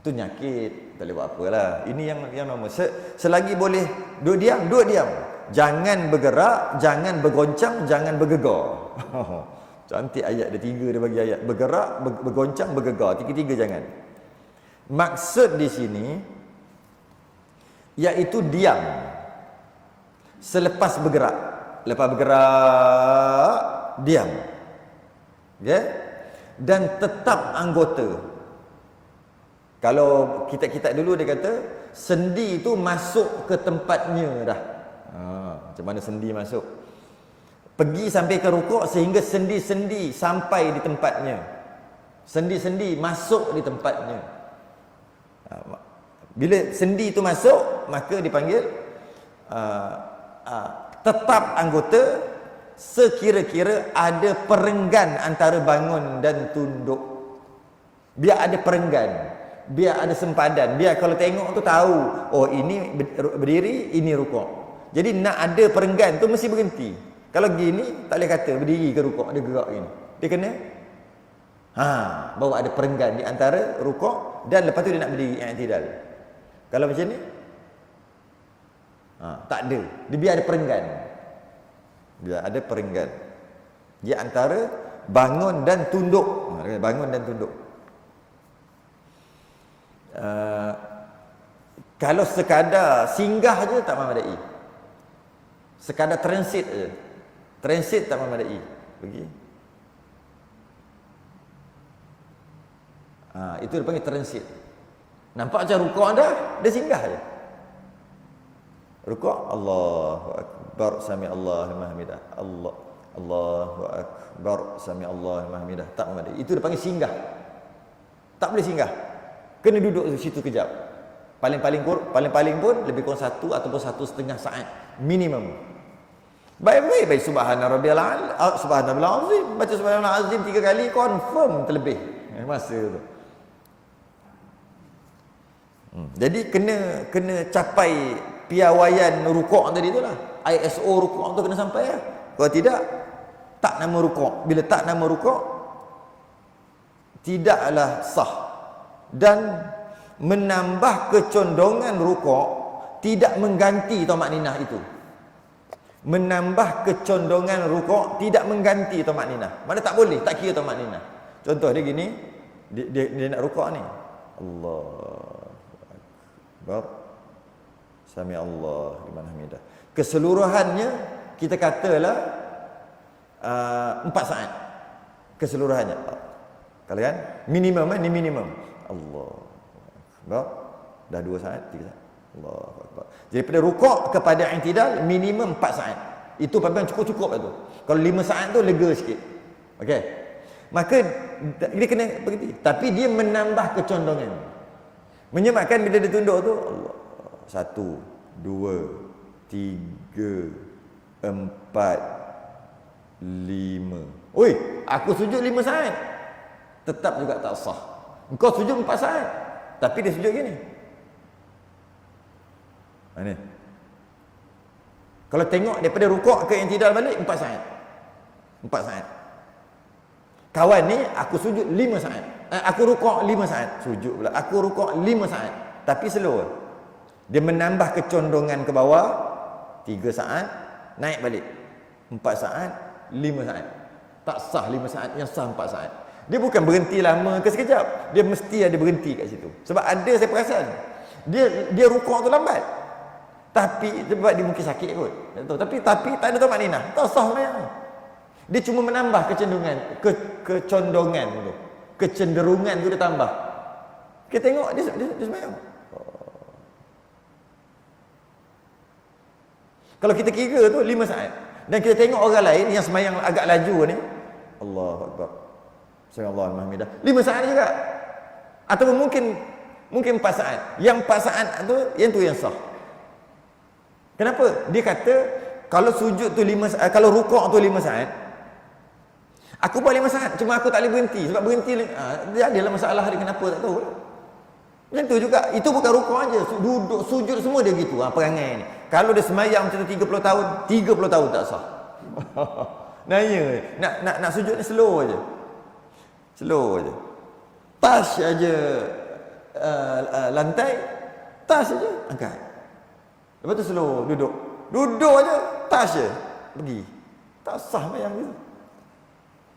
Itu nyakit. Tak boleh buat apalah. Ini yang normal. Selagi boleh duduk diam. Jangan bergerak, jangan bergoncang, jangan bergegar. Cantik ayat dia, 3 dia bagi ayat. Bergerak, bergoncang, bergegar. 3 jangan. Maksud di sini iaitu diam selepas bergerak. Lepas bergerak, diam. Okay? Dan tetap anggota. Kalau kita dulu dia kata sendi itu masuk ke tempatnya dah. Macam mana sendi masuk? Pergi sampai ke rukuk sehingga sendi-sendi sampai di tempatnya. Sendi-sendi masuk di tempatnya. Bila sendi itu masuk, maka dipanggil tetap anggota sekira-kira ada perenggan antara bangun dan tunduk. Biar ada perenggan. Biar ada sempadan. Biar kalau tengok tu tahu, oh ini berdiri, ini rukuk. Jadi nak ada perenggan tu mesti berhenti. Kalau gini tak boleh kata berdiri ke rukuk, dia gerak gini. Dia kena bawa ada perenggan di antara rukuk dan lepas tu dia nak berdiri i'tidal. Kalau macam ni tak ada. Dia biar ada perenggan. Biar ada perenggan di antara bangun dan tunduk. Bangun dan tunduk. Kalau sekadar singgah je tak memadai. Sekadar transit je. Transit tak memadai. Pergi. Itu dipanggil transit. Nampak macam rukuk dah, dia singgah je. Rukuk, Allahu Akbar, sami Allahu liman hamidah. Allahu Akbar, sami Allahu liman hamidah. Tak memadai. Itu dipanggil singgah. Tak boleh singgah. Kena duduk di situ kejap. Paling-paling pun lebih kurang 1 ataupun 1,5 saat minimum. Baik subhana rabbiyal azim. Baca subhanallah azim 3 kali confirm terlebih masa tu. Jadi kena capai piawaian rukuk tadi itulah. ISO rukuk tu kena sampai lah. Kalau tidak tak nama rukuk. Bila tak nama rukuk, tidaklah sah. Dan menambah kecondongan rukuk tidak mengganti tamakninah itu. Menambah kecondongan rukuk tidak mengganti tamakninah. Mana tak boleh, tak kira tamakninah. Contoh dia gini, dia nak rukuk ni. Allah Akbar. Sami Allah liman hamidah. Keseluruhannya kita katalah 4 saat. Keseluruhannya. Kalau kan minimum ni minimum. Allah Akbar. Dah 2 saat, 3 saat. Allah Akbar. Jadi pada rukuk kepada i'tidal minimum 4 saat. Itu memang cukup-cukup tu. Kalau 5 saat tu lega sikit. Okey. Maka dia kena berhenti. Tapi dia menambah kecondongan. Menyebabkan bila dia tunduk tu Allah. 1, 2, 3, 4, 5. Oi, aku sujud 5 saat. Tetap juga tak sah. Engkau sujud 4 saat. Tapi dia sujud gini. Mana? Kalau tengok daripada rukuk ke i'tidal balik 4 saat. 4 saat. Kawan ni aku sujud 5 saat. Aku rukuk 5 saat. Sujud pula. Aku rukuk 5 saat. Tapi slow. Dia menambah kecondongan ke bawah 3 saat, naik balik 4 saat, 5 saat. Tak sah 5 saat, yang sah 4 saat. Dia bukan berhenti lama ke sekejap. Dia mesti ada berhenti kat situ. Sebab ada saya perasan. Dia rukuk tu lambat. Tapi sebab dia mungkin sakit kot. Tapi tak ada tamakninah. Tak sah semayang. Dia cuma menambah kecondongan tu. Kecenderungan tu dia tambah. Kita tengok dia semayang. Kalau kita kira tu 5 saat. Dan kita tengok orang lain yang semayang agak laju ni. Allahu Akbar. Subhanallah Alhamdulillah. 5 saat juga. Ataupun mungkin 4 saat. Yang 4 saat tu yang sah. Kenapa? Dia kata kalau sujud tu 5 saat, kalau rukuk tu 5 saat. Aku buat 5 saat, cuma aku tak boleh berhenti. Sebab berhenti dia adalah masalah dia, kenapa tak tahu. Macam tu juga. Itu bukan rukuk aja. Duduk sujud semua dia gitu perangai ni. Kalau dia semayang macam tu 30 tahun, 30 tahun tak sah. Nanya, nak sujud ni slow aja. Slow aja. Touch aja lantai, touch aja angkat. Lepas tu slow duduk. Duduk aja, touch je. Pergi. Tak sah semayang gitu.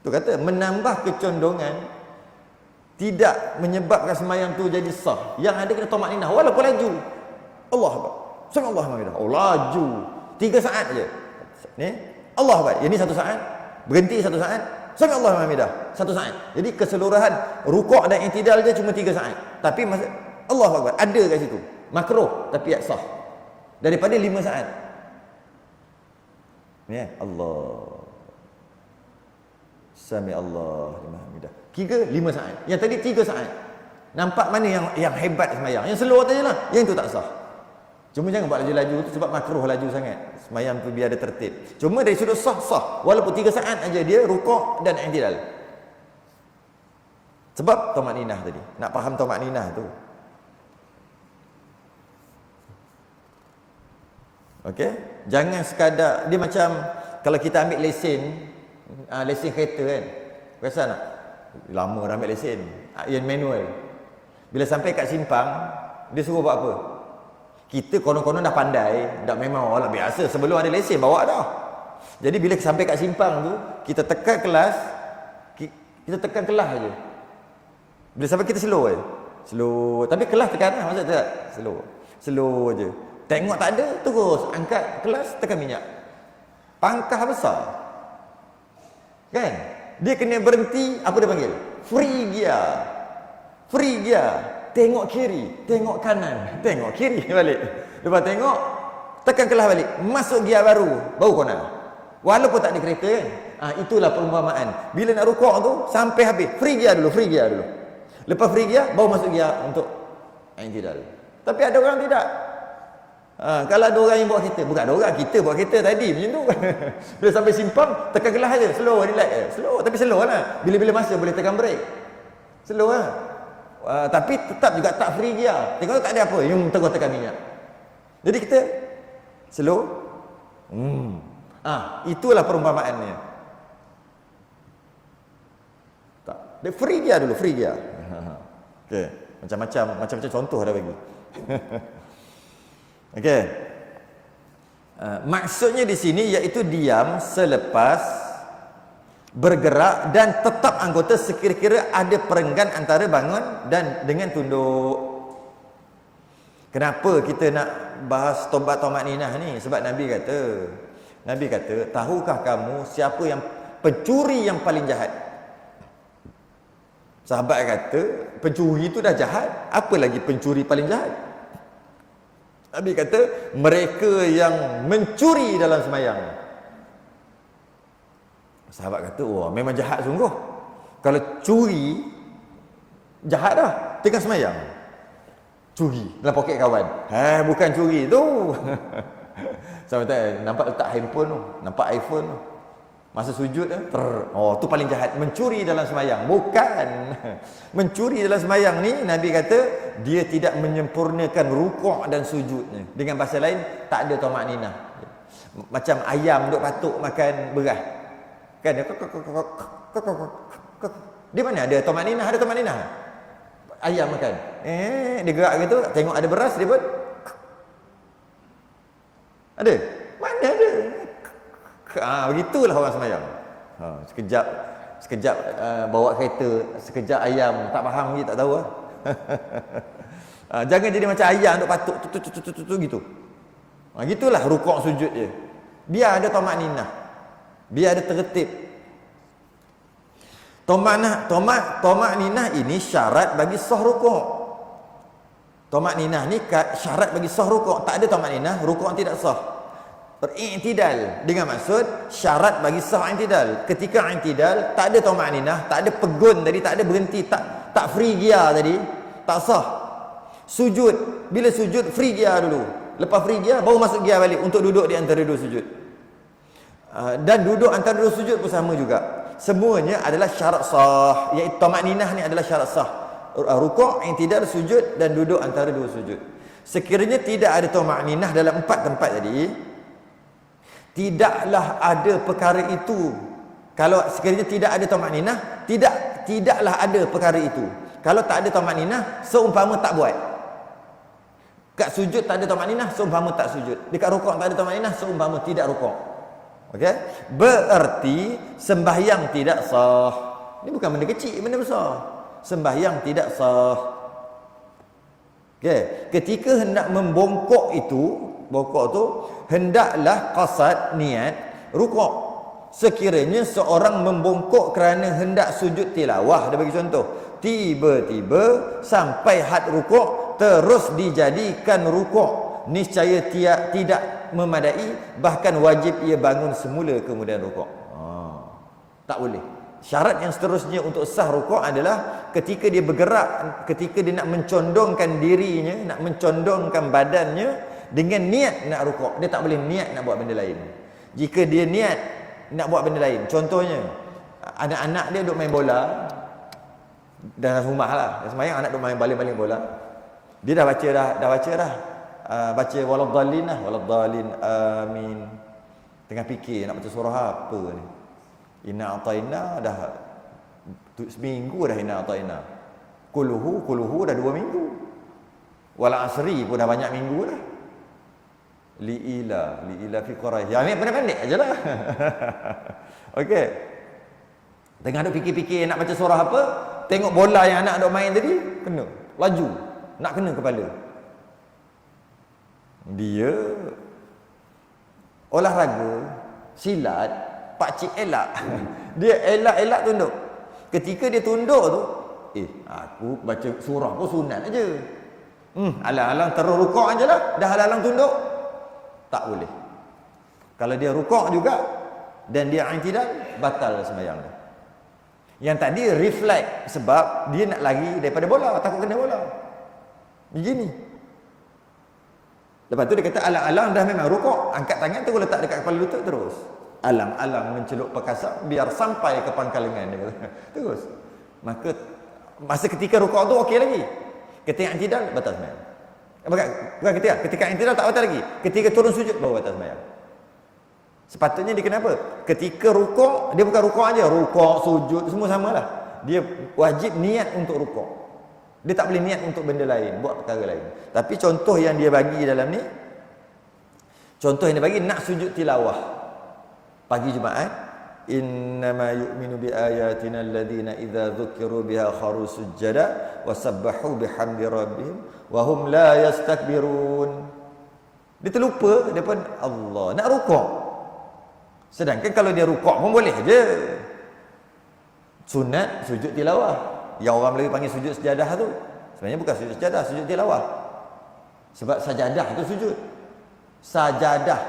Tu kata menambah kecondongan tidak menyebabkan semayang tu jadi sah. Yang ada kena tamakninah walaupun laju. Allah Akbar. Subhanallah Alhamdulillah. Oh laju. 3 saat je. Ni Allah Akbar. Ini 1 saat. Berhenti 1 saat. Subhanallah Alhamdulillah. 1 saat. Jadi keseluruhan rukuk dan i'tidal je cuma 3 saat. Tapi Allah Akbar ada kat situ. Makruh tapi sah. Daripada 5 saat. Ya Allah. Sami Allah liman hamidah. Kira 5 saat. Yang tadi 3 saat. Nampak mana yang hebat semayang? Yang slow tadi lah. Yang tu tak sah. Cuma jangan buat laju-laju tu sebab makruh laju sangat. Semayang tu biar ada tertib. Cuma dari sudut sah. Walaupun 3 saat aja dia rukuk dan i'tidal. Sebab tamakninah tadi. Nak faham tamakninah tu. Okey? Jangan sekadar dia macam kalau kita ambil lesen kereta kan. Perasan tak? Lama dah ambil lesen. Yang manual. Bila sampai kat simpang, dia suruh buat apa? Kita konon-konon dah pandai, dah memang orang biasa sebelum ada lesen bawa dah. Jadi bila sampai kat simpang tu, kita tekan kelas, kita tekan kelas aja. Bila sampai kita slow aja. Slow, tapi kelas tekan maksud tak? Slow. Slow aja. Tengok tak ada, terus angkat kelas, tekan minyak. Pangkah besar. Kan? Dia kena berhenti, apa dia panggil? Free gear. Free gear. Tengok kiri, tengok kanan, tengok kiri balik. Lepas tengok, tekan kelas balik. Masuk gear baru kau nak. Walaupun tak ada kereta kan. Itulah perumpamaan. Bila nak rukuk tu, sampai habis. Free gear dulu. Lepas free gear, baru masuk gear untuk i'tidal. Tapi ada orang tidak. Kalau ada orang yang bawa kereta, bukan ada orang, kita bawa kereta tadi macam tu. Bila sampai simpang, tekan kelas aja, slow, relax. Slow, tapi slow lah. Bila-bila masa boleh tekan brake. Slow lah. Tapi tetap juga tak free gear. Tengok tak ada apa, yang terus tekan minyak. Jadi kita slow. Itulah perumpamaannya. Dia free gear dulu, free gear. Okey, macam-macam contoh dah bagi. Okey. Maksudnya di sini iaitu diam selepas bergerak dan tetap anggota sekira-kira ada perenggan antara bangun dan dengan tunduk. Kenapa kita nak bahas tobat ninah ni? Sebab Nabi kata, tahukah kamu siapa yang pencuri yang paling jahat? Sahabat kata, pencuri itu dah jahat, apa lagi pencuri paling jahat? Nabi kata, mereka yang mencuri dalam sembahyang. Sahabat kata, wah memang jahat sungguh. Kalau curi, jahat dah, tengah sembahyang. Curi dalam poket kawan. Bukan curi tu. Sama tak nampak letak handphone tu, nampak iPhone tu. Masa sujud tu paling jahat, mencuri dalam sembahyang. Bukan. Mencuri dalam sembahyang ni Nabi kata dia tidak menyempurnakan rukuk dan sujudnya. Dengan bahasa lain, tak ada tumakninah. Macam ayam duk patuk makan beras. Kan dia dia mana ada tumakninah? Ada tumakninah. Ayam makan. Dia gerak gitu, tengok ada beras dia pun ada. Mana ada? Begitulah orang sembahyang. Sekejap bawa kereta, sekejap ayam, tak faham lagi, tak tahu lah. Jangan jadi macam ayam duk patuk gitu. Gitulah rukuk sujud dia. Biar ada tumakninah. Biar ada tertib. Tumakninah ini syarat bagi sah rukuk. Tumakninah ni syarat bagi sah rukuk. Tak ada tumakninah, rukuk tidak sah. Beriktidal dengan maksud syarat bagi sah i'tidal. Ketika i'tidal tak ada tumakninah, tak ada pegun tadi, tak ada berhenti, tak free gear tadi, tak sah. Sujud, bila sujud free gear dulu. Lepas free gear baru masuk gear balik untuk duduk di antara dua sujud. Dan duduk antara dua sujud pun sama juga. Semuanya adalah syarat sah, iaitu tumakninah ni adalah syarat sah. Rukuk, i'tidal, sujud dan duduk antara dua sujud. Sekiranya tidak ada tumakninah dalam 4 tempat tadi, tidaklah ada perkara itu. Kalau sekiranya tidak ada tumakninah, tidaklah ada perkara itu. Kalau tak ada tumakninah, seumpama tak buat. Kat sujud tak ada tumakninah, seumpama tak sujud. Dekat rukuk tak ada tumakninah, seumpama tidak rukuk. Okey? Berarti sembahyang tidak sah. Ini bukan benda kecil, benda besar. Sembahyang tidak sah. Okey, ketika hendak membongkok itu, bongkok tu hendaklah qasad niat rukuk. Sekiranya seorang membongkok kerana hendak sujud tilawah, dia bagi contoh, tiba-tiba sampai had rukuk terus dijadikan rukuk, niscaya tidak memadai, bahkan wajib ia bangun semula kemudian rukuk. Tak boleh. Syarat yang seterusnya untuk sah rukuk adalah ketika dia bergerak, ketika dia nak mencondongkan dirinya, nak mencondongkan badannya dengan niat nak rukuk. Dia tak boleh niat nak buat benda lain. Jika dia niat nak buat benda lain, contohnya anak-anak dia duk main bola dalam rumah lah, semayang anak duk main baling-baling bola, dia dah baca dah baca waladdallin lah, waladdallin amin, tengah fikir nak baca surah apa ni, inna ataina dah seminggu dah, inna ataina, kuluhu dah 2 minggu, wal asri pun dah banyak minggu dah, liila fi quraish. Ya ni pendek-pendek ajalah. Okey. Tengah duk fikir-fikir nak baca surah apa, tengok bola yang anak duk main tadi, kena. Laju nak kena kepala. Dia olahraga silat, pak cik elak. Dia elak-elak tunduk. Ketika dia tunduk tu, aku baca surah pun sunat aja. Alang-alang terus rukuk ajalah, dah alang-alang tunduk. Tak boleh. Kalau dia rukuk juga dan dia i'tidal, batal sembahyang dia. Yang tadi reflect sebab dia nak lari daripada bola, takut kena bola. Begini. Lepas tu dia kata alang-alang dah memang rukuk, angkat tangan terus letak dekat kepala lutut terus. Alang-alang mencelup perkasa biar sampai ke pangkal lengan dia kata. Terus. Maka masa ketika rukuk tu okey lagi. Ketika i'tidal batal sembahyang. Bukan ketika i'tidal tak batal lagi. Ketika turun sujud baru batal sembahyang. Sepatutnya dia kenapa? Ketika rukuk, dia bukan rukuk aja, rukuk, sujud semua samalah. dia wajib niat untuk rukuk. Dia tak boleh niat untuk benda lain, buat perkara lain. Tapi contoh yang dia bagi dalam ni, contoh yang dia bagi nak sujud tilawah pagi Jumaat, innama yu'minu bi ayatina alladhina idza dzukiru biha kharu sujada wa sabbahu bihamdi rabbihim wa hum la yastakbirun. Dia terlupa daripada Allah nak rukuk. Sedangkan kalau dia rukuk pun boleh je. Sunat sujud tilawah. Yang orang Melayu panggil sujud sejadah tu, sebenarnya bukan sujud sejadah, sujud tilawah. Sebab sajadah tu sujud. Sajadah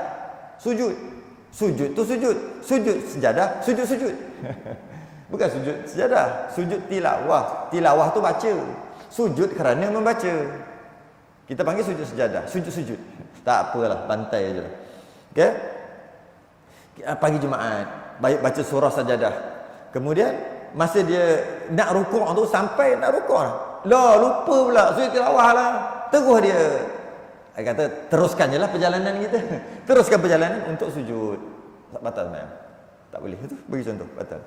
sujud. Sujud tu sujud. Sujud sejadah, sujud. Bukan sujud sejadah, sujud tilawah. Tilawah tu baca. Sujud kerana membaca. Kita panggil sujud sejadah, sujud. Tak apalah, bantai aje lah. Okey? Pagi Jumaat, baik baca surah sajadah. Kemudian masa dia nak rukuk tu, sampai nak rukuk lah, lupa pula sujud tilawah lah. Terus dia kata teruskan je lah perjalanan kita. Teruskan perjalanan untuk sujud. Batal semayang. Tak boleh. Itu bagi contoh, batal.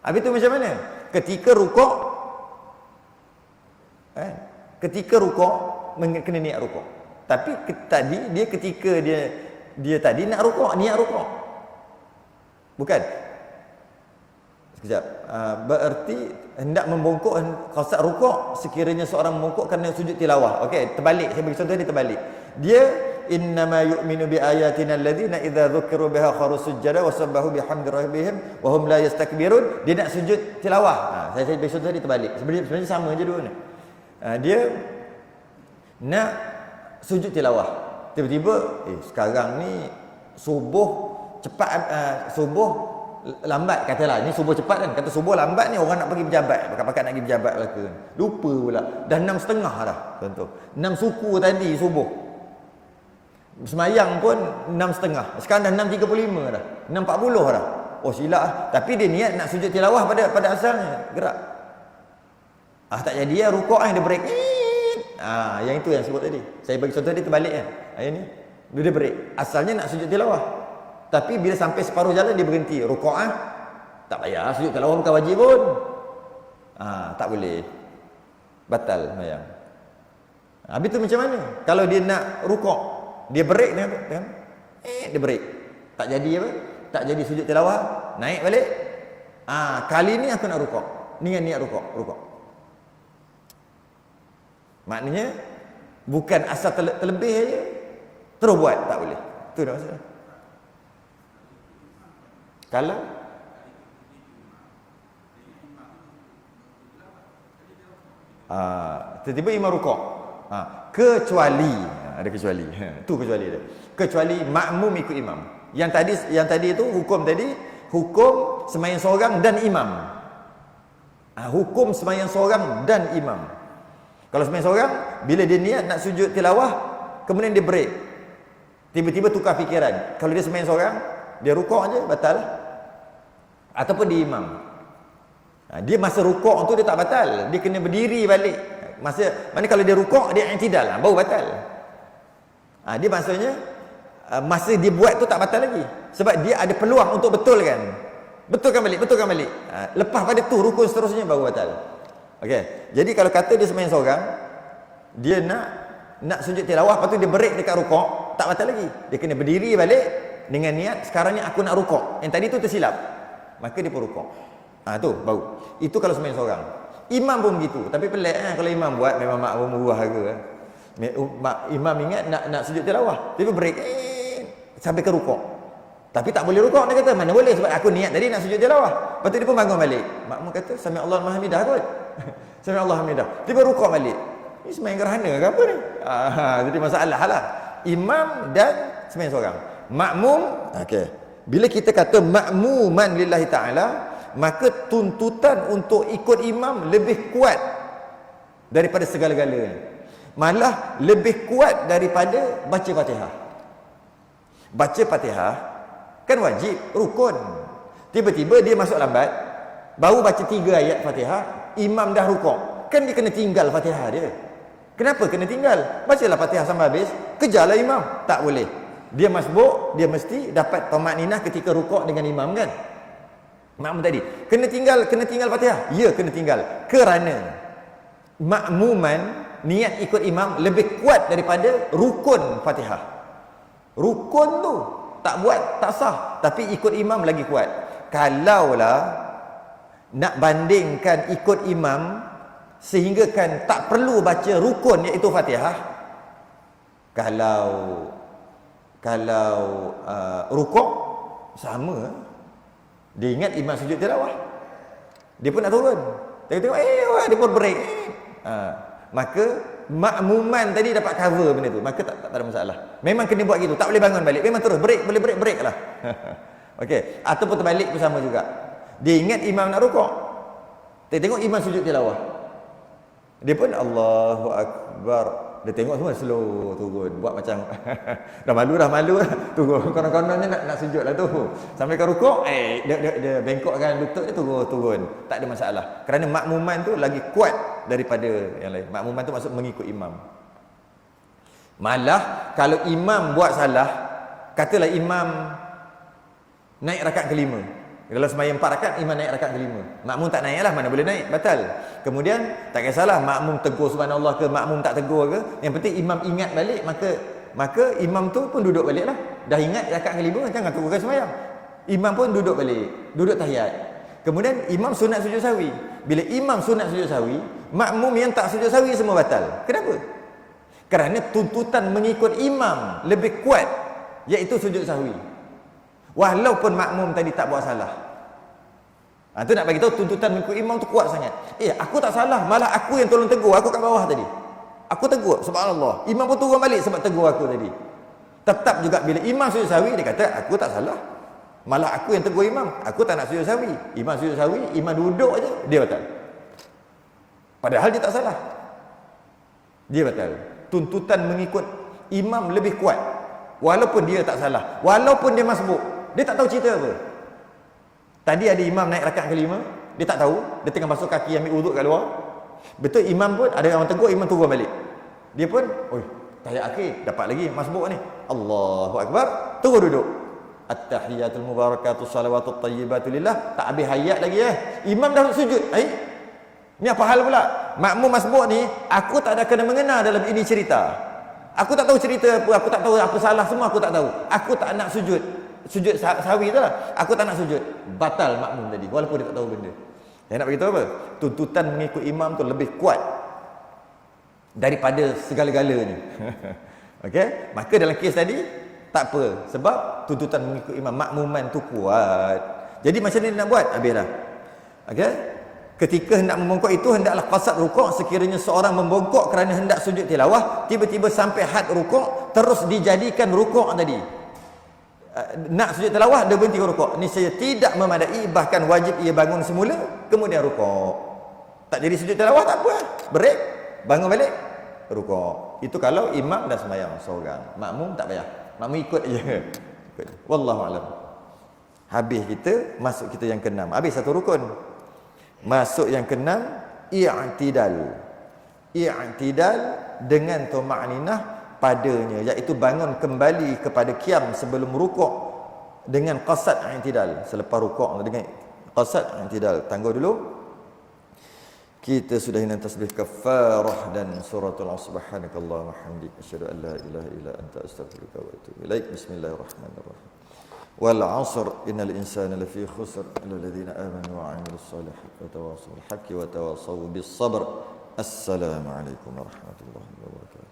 Habis tu macam mana? Ketika rukuk, ketika rukuk kena niat rukuk. Tapi tadi ketika dia tadi nak rukuk, niat rukuk. Bukan. Sekejap. Berarti hendak membongkok, qasad rukuk sekiranya seorang membongkok kerana sujud tilawah. Okey, terbalik. Saya bagi contoh dia terbalik. Dia innama yu'minu bi ayatina alladhina idza dzukiru biha kharu sujada wa sabbahu bihamdi rabbihim wa hum la yastakbirun. Dia nak sujud tilawah. Saya bagi contoh dia terbalik. Sebenarnya sama je dua ni. Dia nak sujud tilawah. Tiba-tiba sekarang ni subuh cepat, subuh lambat katalah. Ni subuh cepat kan. Kata subuh lambat ni orang nak pergi berjabat. Pakat-pakat nak pergi berjabat belaka. Lupa pula. Dah 6.30 dah. Contoh. 6 suku tadi subuh. Semayang pun 6.30. Sekarang dah 6.35 dah. 6.40 dah. Oh silap lah. Tapi dia niat nak sujud tilawah pada asalnya. Gerak. Tak jadi ya rukuk dia break. Yang itu yang sebut tadi. Saya bagi contoh dia terbalik kan. Yang ni. Dia break. Asalnya nak sujud tilawah. Tapi bila sampai separuh jalan dia berhenti. Rukuk tak payah. Sujud tilawah bukan wajib pun. Tak boleh. Batal semayang. Habis tu macam mana? Kalau dia nak rukuk, dia break kan? Dia break. Tak jadi apa? Tak jadi sujud tilawah, naik balik. Kali ni aku nak rukuk. Dengan niat rukuk. Maknanya bukan asal terlebih aja terus buat, tak boleh. Tu dah masalah. Kalau tiba-tiba imam rukuk, kecuali ada kecuali. Tu kecuali dia. Kecuali makmum ikut imam. Yang tadi itu hukum sembahyang seorang dan imam. Hukum sembahyang seorang dan imam. Kalau sembahyang seorang, bila dia niat nak sujud tilawah, kemudian dia break. Tiba-tiba tukar fikiran. Kalau dia sembahyang seorang, dia rukuk aja batal. Ataupun dia imam. Dia masa rukuk tu dia tak batal. Dia kena berdiri balik. Mana kalau dia rukuk, dia i'tidal lah, baru batal. Dia maksudnya masa dia buat tu tak batal lagi. Sebab dia ada peluang untuk betulkan. Betulkan balik. Lepas pada tu rukun seterusnya baru batal. Okey. Jadi kalau kata dia sembahyang seorang, dia nak sujud tilawah, lepas tu dia break dekat rukuk, tak batal lagi. Dia kena berdiri balik dengan niat sekarang ni aku nak rukuk. Yang tadi tu tersilap. Maka dia pun rukuk. Tu baru. Itu kalau sembahyang seorang. Imam pun begitu. Tapi pelik kalau imam buat memang makmum buah harga. Imam ingat nak sujud tilawah, tapi break sampai ke rukuk. Tapi tak boleh rukuk, dia kata mana boleh sebab aku niat tadi nak sujud tilawah. Lepas tu dia pun bangun balik. Makmum kata sami Allahu liman hamidah kot. Sami Allahu hamidah. Tiba rukuk balik. Ini sembahyang gerhana ke apa ni? Jadi masalah lah. Imam dan sembahyang seorang. Makmum, okey. Bila kita kata makmuman lillahi ta'ala, maka tuntutan untuk ikut imam lebih kuat daripada segala-galanya. Malah lebih kuat daripada baca Fatihah. Baca Fatihah kan wajib, rukun. Tiba-tiba dia masuk lambat, baru baca 3 ayat Fatihah, imam dah rukuk. Kan dia kena tinggal Fatihah dia. Kenapa kena tinggal? Bacalah Fatihah sampai habis, kejarlah imam. Tak boleh. Dia masbuk, dia mesti dapat tamakninah ketika rukuk dengan imam kan. Makmum tadi kena tinggal Fatihah. Ya, kena tinggal. Kerana makmuman niat ikut imam lebih kuat daripada rukun Fatihah. Rukun tu tak buat tak sah, tapi ikut imam lagi kuat. Kalaulah nak bandingkan ikut imam sehingga kan tak perlu baca rukun iaitu Fatihah, kalau rukuk sama, dia ingat imam sujud tilawah, dia pun nak turun, tengok dia pun break, maka makmuman tadi dapat cover benda tu, maka tak ada masalah. Memang kena buat gitu, tak boleh bangun balik, memang terus break, boleh break lah. Okey, ataupun terbalik pun sama juga. Dia ingat imam nak rukuk, tengok imam sujud tilawah, dia pun Allahu Akbar, dia tengok semua slow turun, buat macam dah malu turun, konon-kononnya nak sujud lah tu, sampai ke rukuk dia bengkokkan lutut dia, turun, tak ada masalah, kerana makmuman tu lagi kuat daripada yang lain. Makmuman tu maksud mengikut imam. Malah kalau imam buat salah, katalah imam naik rakaat kelima, kalau sembahyang 4 rakaat, imam naik rakaat kelima, makmum tak naik lah, mana boleh naik, batal. Kemudian tak kisahlah makmum tegur subhanallah ke makmum tak tegur ke, yang penting imam ingat balik, maka imam tu pun duduk balik lah. Dah ingat rakaat kelima, jangan teruskan sembahyang, imam pun duduk balik, duduk tahiyat. Kemudian imam sunat sujud sahwi. Bila imam sunat sujud sahwi, makmum yang tak sujud sahwi semua batal. Kenapa? Kerana tuntutan mengikut imam lebih kuat, iaitu sujud sahwi, walaupun makmum tadi tak buat salah. Tu nak bagi tahu tuntutan mengikut imam tu kuat sangat. Aku tak salah, malah aku yang tolong tegur, aku kat bawah tadi, aku tegur, subhanallah, imam pun turun balik sebab tegur aku tadi. Tetap juga bila imam sujud sahwi, dia kata aku tak salah, malah aku yang tegur imam, aku tak nak sujud sahwi. Imam sujud sahwi, imam duduk aja, dia batal, padahal dia tak salah, dia batal. Tuntutan mengikut imam lebih kuat, walaupun dia tak salah, walaupun dia masbuk, dia tak tahu cerita apa. Tadi ada imam naik rakaat kelima, dia tak tahu, dia tengah basuh kaki ambil wuduk kat luar. Betul imam pun ada orang tegur, imam turun balik, dia pun tahiyat akhir, dapat lagi masbuk ni, Allahu Akbar, terus duduk, at-tahiyatul mubarakatus salawatut tayyibatu lillah, tak habis hayat lagi imam dah sujud. Ni apa hal pula? Makmum masbuk ni, aku tak ada kena mengena dalam ini cerita. Aku tak tahu cerita apa, aku tak tahu apa salah semua, aku tak tahu. Aku tak nak sujud sahwi tu lah, aku tak nak sujud. Batal makmum tadi, walaupun dia tak tahu benda. Yang nak beritahu apa? Tuntutan mengikut imam tu lebih kuat daripada segala-galanya. Okey? Maka dalam kes tadi tak apa, sebab tuntutan mengikut imam, makmuman tu kuat. Jadi macam ni nak buat? Habislah. Okey? Ketika hendak membongkok itu, hendaklah qasad rukuk. Sekiranya seorang membongkok kerana hendak sujud tilawah, tiba-tiba sampai had rukuk, terus dijadikan rukuk tadi, nak sujud tilawah, dia berhenti rukuk, ni saya tidak memadai, bahkan wajib ia bangun semula kemudian rukuk. Tak jadi sujud tilawah, tak apa, break, bangun balik, rukuk. Itu kalau imam dah sembahyang seorang, makmum tak payah, makmum ikut je. Wallahu alam. Habis kita, masuk kita yang keenam, habis satu rukun. Masuk yang keenam, i'tidal. I'tidal dengan tuma'ninah padanya, iaitu bangun kembali kepada qiyam sebelum rukuk dengan qasad i'tidal. Selepas rukuk dengan qasad i'tidal. Tangguh dulu. Kita sudah hendak tasbih kafarah dan suratul subhanakallahumma wa hamdika asyhadu an la ilaha illa anta astaghfiruka wa atubu ilaik. Bismillahirrahmanirrahim. Wal 'asr innal insana lafi khusr illa alladhina amanu wa 'amilus solihati wa tawassaw bil haqqi wa tawassaw bis sabr. Assalamu alaikum warahmatullahi wabarakatuh.